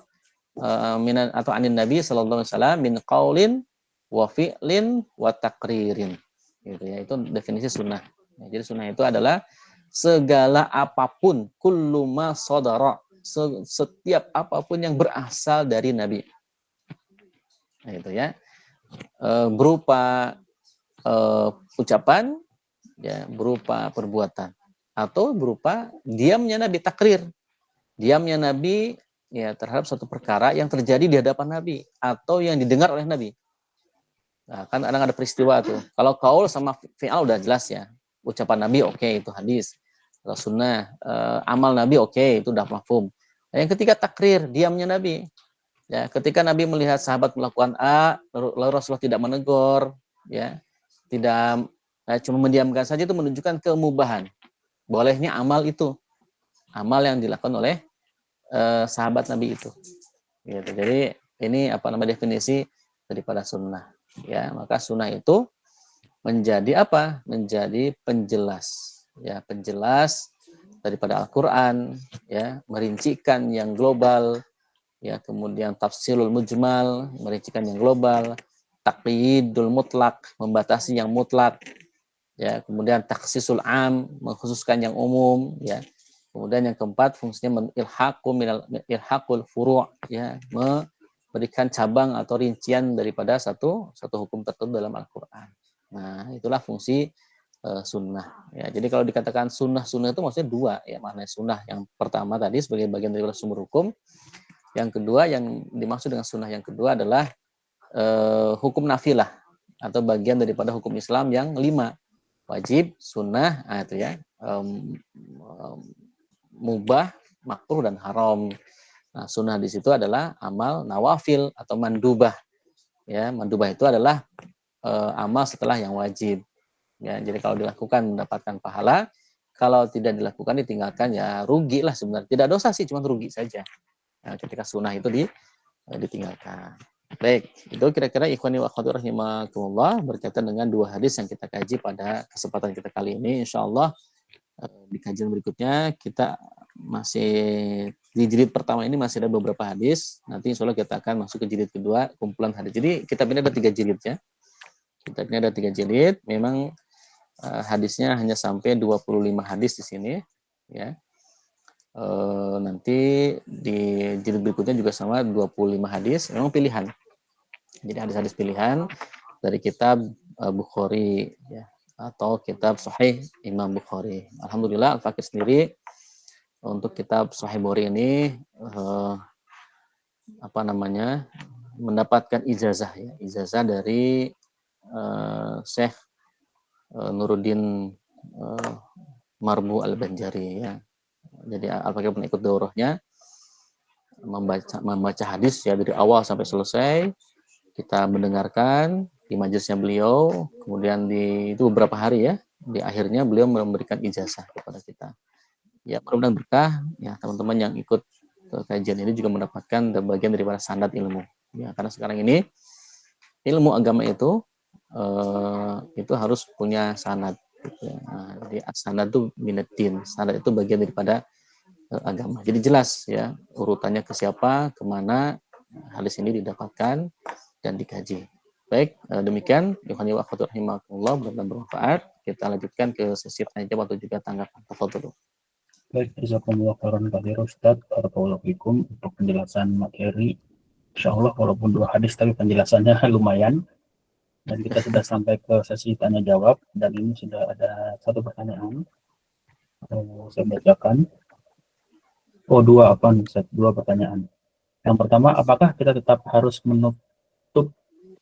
minan atau anin Nabi Shallallahu Alaihi Wasallam min qaulin wa fi'lin wa taqririn gitu ya itu definisi sunnah ya, jadi sunnah itu adalah segala apapun kullu ma sadara setiap apapun yang berasal dari Nabi nah, itu ya berupa ucapan ya berupa perbuatan atau berupa diamnya Nabi takrir diamnya Nabi ya terhadap suatu perkara yang terjadi di hadapan Nabi atau yang didengar oleh Nabi nah, kan kadang ada peristiwa tuh kalau qaul sama fi'al udah jelas ya ucapan Nabi oke, itu hadis atau sunnah amal Nabi oke, itu udah mafhum. Yang ketiga takrir, diamnya Nabi. Ya, ketika Nabi melihat sahabat melakukan A, lalu Rasulullah tidak menegur, ya, tidak cuma mendiamkan saja itu menunjukkan kemubahan. Bolehnya amal itu, amal yang dilakukan oleh sahabat Nabi itu. Gitu. Jadi ini apa namanya definisi daripada sunnah. Ya, maka sunnah itu menjadi apa? Menjadi penjelas. Ya, penjelas daripada Al-Qur'an, ya, merincikan yang global, ya, kemudian tafsirul mujmal, merincikan yang global, taqyidul mutlak, membatasi yang mutlak, ya, kemudian taksisul am, mengkhususkan yang umum, ya. Kemudian yang keempat fungsinya ilhaqul furu', ya, memberikan cabang atau rincian daripada satu hukum tertentu dalam Al-Qur'an. Nah, itulah fungsi sunnah. Ya, jadi kalau dikatakan sunnah itu maksudnya dua ya, maknanya sunnah. Yang pertama tadi sebagai bagian dari sumber hukum. Yang kedua yang dimaksud dengan sunnah yang kedua adalah hukum nafilah atau bagian daripada hukum Islam yang 5. Wajib, sunnah, itu ya, mubah, makruh dan haram. Nah, sunnah di situ adalah amal nawafil atau mandubah. Ya, mandubah itu adalah amal setelah yang wajib. Ya, jadi kalau dilakukan mendapatkan pahala, kalau tidak dilakukan ditinggalkan ya rugi lah sebenarnya. Tidak dosa sih, cuma rugi saja. Nah, ketika sunnah itu ditinggalkan. Baik, itu kira-kira ikhwani wa akhwati rahimakumullah berkaitan dengan 2 hadis yang kita kaji pada kesempatan kita kali ini. Insyaallah di kajian berikutnya kita masih di jilid pertama ini masih ada beberapa hadis. Nanti insyaallah kita akan masuk ke jilid kedua, kumpulan hadis. Jadi kitab ini ada 3 jilid ya. Kitab ini ada 3 jilid. Memang hadisnya hanya sampai 25 hadis di sini ya. Nanti di jilid berikutnya juga sama 25 hadis, memang pilihan. Jadi hadis-hadis pilihan dari kitab Bukhari ya, atau kitab Sahih Imam Bukhari. Alhamdulillah Al-Fakir sendiri untuk kitab Sahih Bukhari ini mendapatkan ijazah ya, ijazah dari Syekh Nuruddin Marbu Al-Banjari ya. Jadi Al-Fakir pernah ikut daurahnya, membaca hadis ya dari awal sampai selesai. Kita mendengarkan di majelisnya beliau, kemudian itu beberapa hari ya, di akhirnya beliau memberikan ijazah kepada kita. Ya, mudah-mudahan berkah ya, teman-teman yang ikut kajian ini juga mendapatkan bagian daripada sanad ilmu. Ya, karena sekarang ini ilmu agama itu harus punya sanad. Gitu ya. Nah, jadi sanad itu minaddin, sanad itu bagian daripada agama. Jadi jelas ya urutannya ke siapa, kemana hadis ini didapatkan dan dikaji. Baik, demikian ikhwani wa akhwati rahimakumullah, mudah-mudahan bermanfaat. Kita lanjutkan ke sesi tanya jawab atau juga tanggapan. Tafadhol. Baik, jazakumullah khairan katsir Ustaz. Barakallahu fikum untuk penjelasan materi. Insyaallah walaupun 2 hadis tapi penjelasannya lumayan. Dan kita sudah sampai ke sesi tanya jawab dan ini sudah ada 1 pertanyaan. Saya bacakan. 2 pertanyaan. Yang pertama, apakah kita tetap harus menutup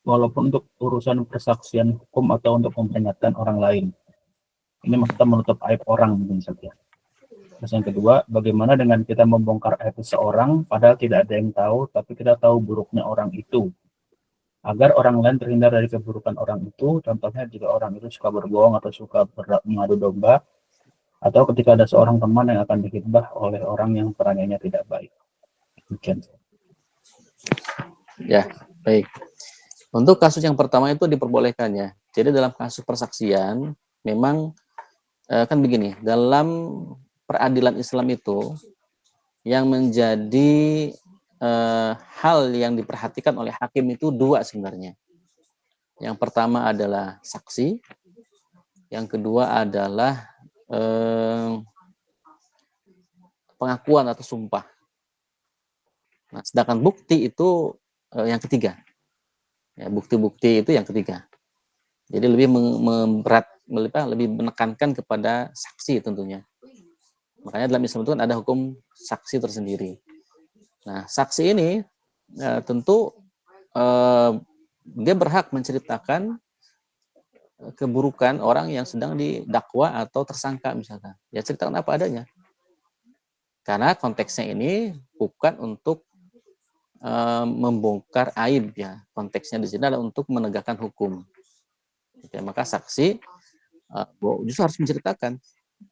walaupun untuk urusan persaksian hukum atau untuk memperingatkan orang lain? Ini maksudnya menutup aib orang mungkin saja. Terus yang kedua, bagaimana dengan kita membongkar aib seseorang padahal tidak ada yang tahu, tapi kita tahu buruknya orang itu, agar orang lain terhindar dari keburukan orang itu. Contohnya jika orang itu suka berbohong atau suka mengadu domba, atau ketika ada seorang teman yang akan dihitbah oleh orang yang perangannya tidak baik. Demikian. Ya, baik. Untuk kasus yang pertama itu diperbolehkan ya. Jadi dalam kasus persaksian memang kan begini, dalam peradilan Islam itu yang menjadi hal yang diperhatikan oleh hakim itu 2 sebenarnya. Yang pertama adalah saksi, yang kedua adalah pengakuan atau sumpah. Nah, sedangkan bukti itu yang ketiga. Ya, bukti-bukti itu yang ketiga. Jadi lebih lebih menekankan kepada saksi tentunya. Makanya dalam Islam itu kan ada hukum saksi tersendiri. Nah, saksi ini tentu dia berhak menceritakan keburukan orang yang sedang didakwa atau tersangka misalkan. Ya ceritakan apa adanya. Karena konteksnya ini bukan untuk membongkar aib ya. Konteksnya di sini adalah untuk menegakkan hukum. Ya, maka saksi justru harus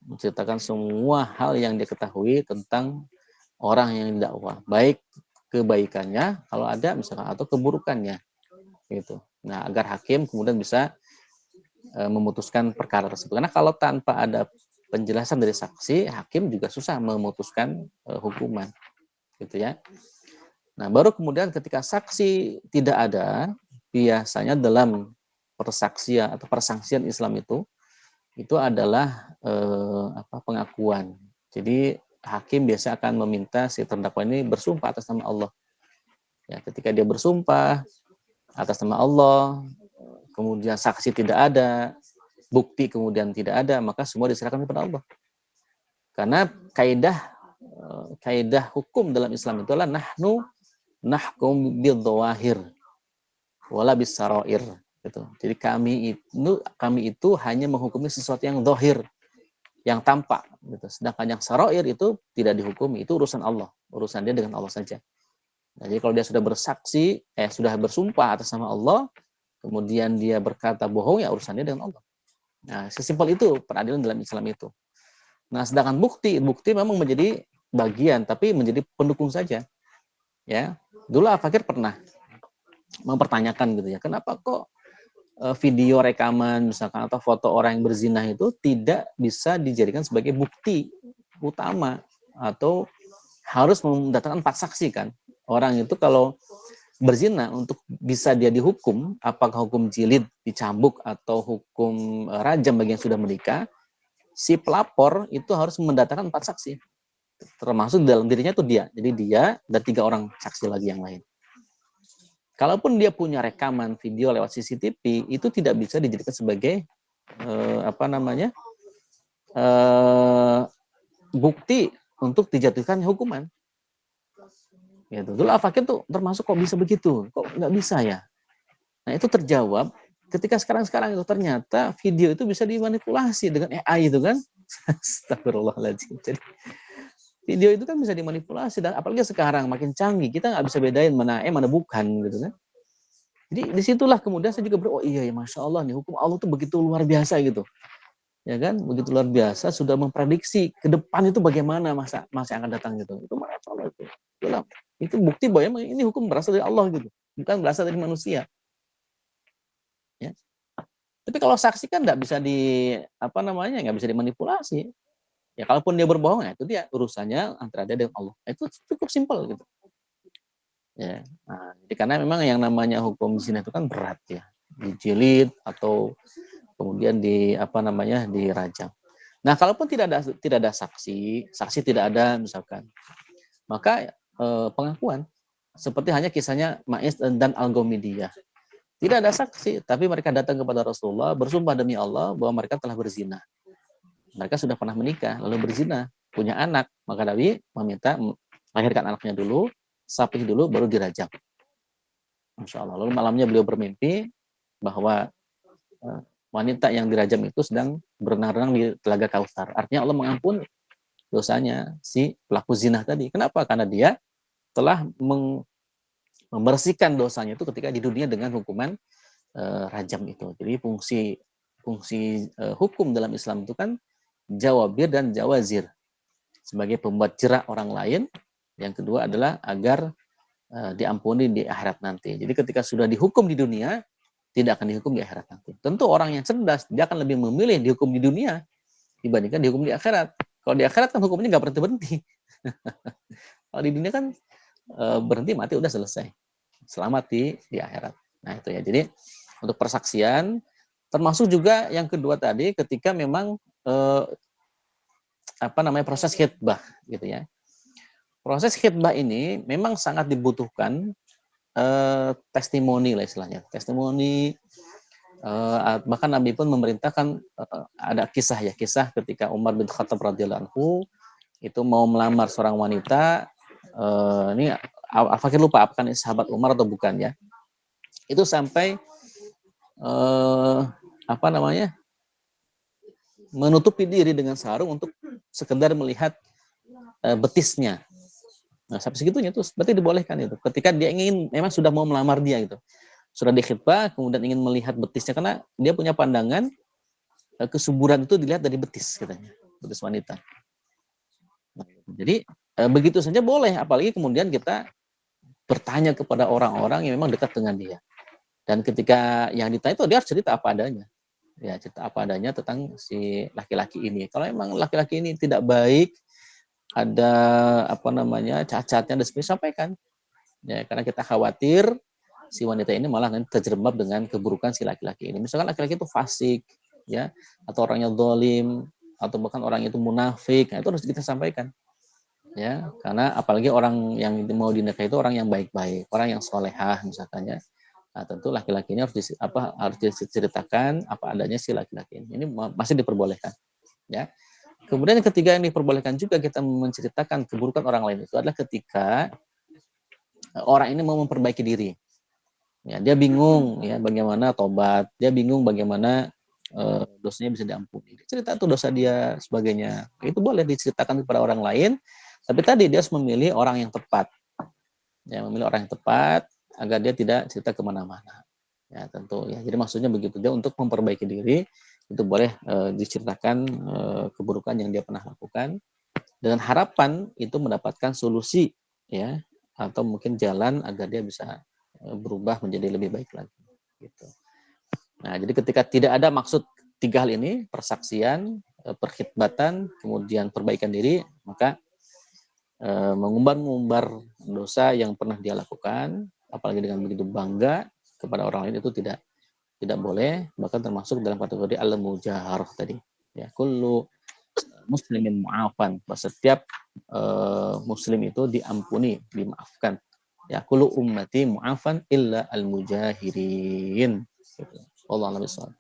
menceritakan semua hal yang dia ketahui tentang orang yang didakwa, baik kebaikannya kalau ada misalkan atau keburukannya gitu. Nah, agar hakim kemudian bisa memutuskan perkara tersebut. Karena kalau tanpa ada penjelasan dari saksi, hakim juga susah memutuskan hukuman gitu ya. Nah, baru kemudian ketika saksi tidak ada, biasanya dalam persaksian atau persangsian Islam itu adalah pengakuan. Jadi hakim biasa akan meminta si terdakwa ini bersumpah atas nama Allah. Ya, ketika dia bersumpah atas nama Allah, kemudian saksi tidak ada, bukti kemudian tidak ada, maka semua diserahkan kepada Allah. Karena kaidah hukum dalam Islam itu adalah nahnu nahkum bidh-dhawahir wala bis-sarair gitu. Jadi kami itu hanya menghukumi sesuatu yang zahir, yang tampak gitu. Sedangkan yang sarair itu tidak dihukumi, itu urusan Allah, urusan dia dengan Allah saja. Nah, jadi kalau dia sudah bersaksi, sudah bersumpah atas nama Allah, kemudian dia berkata bohong, ya urusannya dengan Allah. Nah, sesimpel itu peradilan dalam Islam itu. Nah, sedangkan bukti memang menjadi bagian, tapi menjadi pendukung saja. Ya, dulu Al-Fakir pernah mempertanyakan gitu ya, kenapa kok video rekaman misalkan atau foto orang yang berzina itu tidak bisa dijadikan sebagai bukti utama atau harus mendatangkan 4 saksi kan? Orang itu kalau berzina untuk bisa dia dihukum, apakah hukum jilid, dicambuk atau hukum rajam bagi yang sudah menikah, si pelapor itu harus mendatangkan 4 saksi. Termasuk dalam dirinya itu dia. Jadi dia dan 3 orang saksi lagi yang lain. Kalaupun dia punya rekaman video lewat CCTV, itu tidak bisa dijadikan sebagai bukti untuk dijatuhkan hukuman. Gitu. Dulu Al-Fakir tuh termasuk kok bisa begitu, kok nggak bisa ya? Nah itu terjawab ketika sekarang itu ternyata video itu bisa dimanipulasi dengan AI itu kan. Astagfirullahaladzim. Jadi video itu kan bisa dimanipulasi, dan apalagi sekarang makin canggih, kita nggak bisa bedain mana mana bukan gitu kan. Jadi disitulah kemudian saya juga oh iya ya, Masya Allah nih, hukum Allah tuh begitu luar biasa gitu. Ya kan, begitu luar biasa, sudah memprediksi ke depan itu bagaimana masa yang akan datang gitu. Itu Masya Allah itu. Itu bukti bahwa ini hukum berasal dari Allah gitu, bukan berasal dari manusia. Ya. Tapi kalau saksi kan nggak bisa nggak bisa dimanipulasi. Ya kalaupun dia berbohong, ya itu dia urusannya antara dia dengan Allah. Itu cukup simpel gitu. Ya. Nah, jadi karena memang yang namanya hukum zina itu kan berat ya, dijilid atau kemudian dirajam. Nah, kalaupun tidak ada saksi tidak ada misalkan, maka pengakuan seperti hanya kisahnya Ma'is dan Al-Ghamidiyah. Tidak ada saksi, tapi mereka datang kepada Rasulullah bersumpah demi Allah bahwa mereka telah berzina. Mereka sudah pernah menikah lalu berzina, punya anak, maka Nabi meminta melahirkan anaknya dulu, sapih dulu baru dirajam. Masya Allah. Lalu malamnya beliau bermimpi bahwa wanita yang dirajam itu sedang berenang-renang di telaga Kautsar. Artinya Allah mengampuni dosanya si pelaku zina tadi. Kenapa? Karena dia telah membersihkan dosanya itu ketika di dunia dengan hukuman rajam itu. Jadi fungsi hukum dalam Islam itu kan jawabir dan jawazir. Sebagai pembuat jerak orang lain. Yang kedua adalah agar diampuni di akhirat nanti. Jadi ketika sudah dihukum di dunia, tidak akan dihukum di akhirat nanti. Tentu orang yang cerdas, dia akan lebih memilih dihukum di dunia dibandingkan dihukum di akhirat. Kalau di akhirat kan hukumnya nggak berhenti-berhenti. Kalau di dunia kan berhenti mati udah selesai. Selamat di akhirat. Nah itu ya. Jadi untuk persaksian, termasuk juga yang kedua tadi ketika memang proses khitbah gitu ya. Proses khitbah ini memang sangat dibutuhkan testimoni lah istilahnya. Testimoni, bahkan Nabi pun memerintahkan ada kisah ketika Umar bin Khattab radhiyallahu anhu itu mau melamar seorang wanita. Ini Al-Fakir lupa apakah ini sahabat Umar atau bukan ya. Itu sampai menutupi diri dengan sarung untuk sekedar melihat betisnya. Nah, sampai segitunya tuh berarti dibolehkan itu. Ketika dia memang sudah mau melamar dia gitu. Sudah dikhitbah, kemudian ingin melihat betisnya karena dia punya pandangan kesuburan itu dilihat dari betis katanya, betis wanita. Nah, jadi begitu saja boleh, apalagi kemudian kita bertanya kepada orang-orang yang memang dekat dengan dia. Dan ketika yang ditanya itu dia harus cerita apa adanya. Ya, cerita apa adanya tentang si laki-laki ini. Kalau memang laki-laki ini tidak baik, ada cacatnya dan sebagainya, sampaikan ya, karena kita khawatir si wanita ini malah nanti terjerembab dengan keburukan si laki-laki ini. Misalkan laki-laki itu fasik ya, atau orangnya zalim, atau bahkan orang itu munafik, nah itu harus kita sampaikan ya, karena apalagi orang yang mau dinikahi itu orang yang baik-baik, orang yang solehah misalkan ya. Nah, tentu laki-lakinya harus diceritakan apa adanya si laki-laki ini. Ini masih diperbolehkan, ya. Kemudian yang ketiga yang diperbolehkan juga kita menceritakan keburukan orang lain itu adalah ketika orang ini mau memperbaiki diri. Ya, dia bingung ya bagaimana tobat, dia bingung bagaimana dosanya bisa diampuni. Cerita tuh dosa dia sebagainya. Itu boleh diceritakan kepada orang lain, tapi tadi dia harus memilih orang yang tepat. Ya, memilih orang yang tepat agar dia tidak cerita kemana-mana. Ya, tentu ya. Jadi maksudnya begitu dia untuk memperbaiki diri itu boleh diceritakan keburukan yang dia pernah lakukan dengan harapan itu mendapatkan solusi ya atau mungkin jalan agar dia bisa berubah menjadi lebih baik lagi gitu. Nah, jadi ketika tidak ada maksud tiga hal ini, persaksian, perkhidmatan, kemudian perbaikan diri, maka mengumbar dosa yang pernah dia lakukan, apalagi dengan begitu bangga kepada orang lain itu tidak boleh, bahkan termasuk dalam kategori al-mujaharah tadi. Ya, kullu muslimin mu'afan, setiap muslim itu diampuni, dimaafkan. Ya, kullu ummati mu'afan illa al-mujahirin. Gitu. Allah a'lam.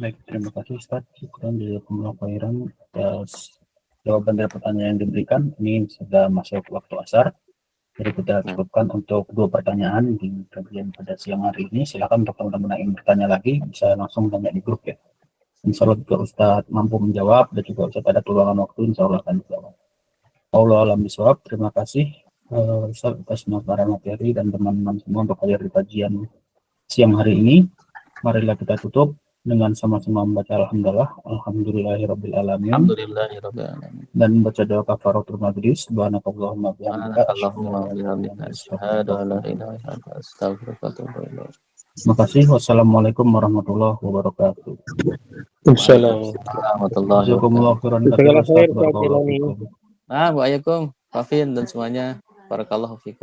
Baik, terima kasih Ustaz. Syukran jazakumullah khairan atas jawaban dari pertanyaan yang diberikan. Ini sudah masuk waktu asar. Jadi kita cukupkan untuk 2 pertanyaan di kajian pada siang hari ini. Silakan untuk teman-teman yang ingin bertanya lagi bisa langsung tanya di grup ya. Insya Allah juga Ustaz mampu menjawab dan juga Ustaz ada peluangan waktu, insya Allah akan dijawab. Allah alam bisawab. Terima kasih Ustaz atas pemaparan materi dan teman-teman semua untuk hadir di kajian siang hari ini. Marilah kita tutup dengan sama-sama membaca alhamdulillahirabbil alamin. Alhamdulillahirabbil Dan membaca doa kafaratul majlis. Subhanakallahumma bihamdika Allahumma bihamdika asyhadu an la ilaha illa anta astaghfiruka wa atubu ilaik. Terima kasih. Wassalamualaikum warahmatullahi wabarakatuh. Assalamualaikum warahmatullahi Jazakumullah khairan Segala katsiran, khair, Ustaz. Barakallahu fikum. Waalaikumsalam dan semuanya. Barakallahu fikum.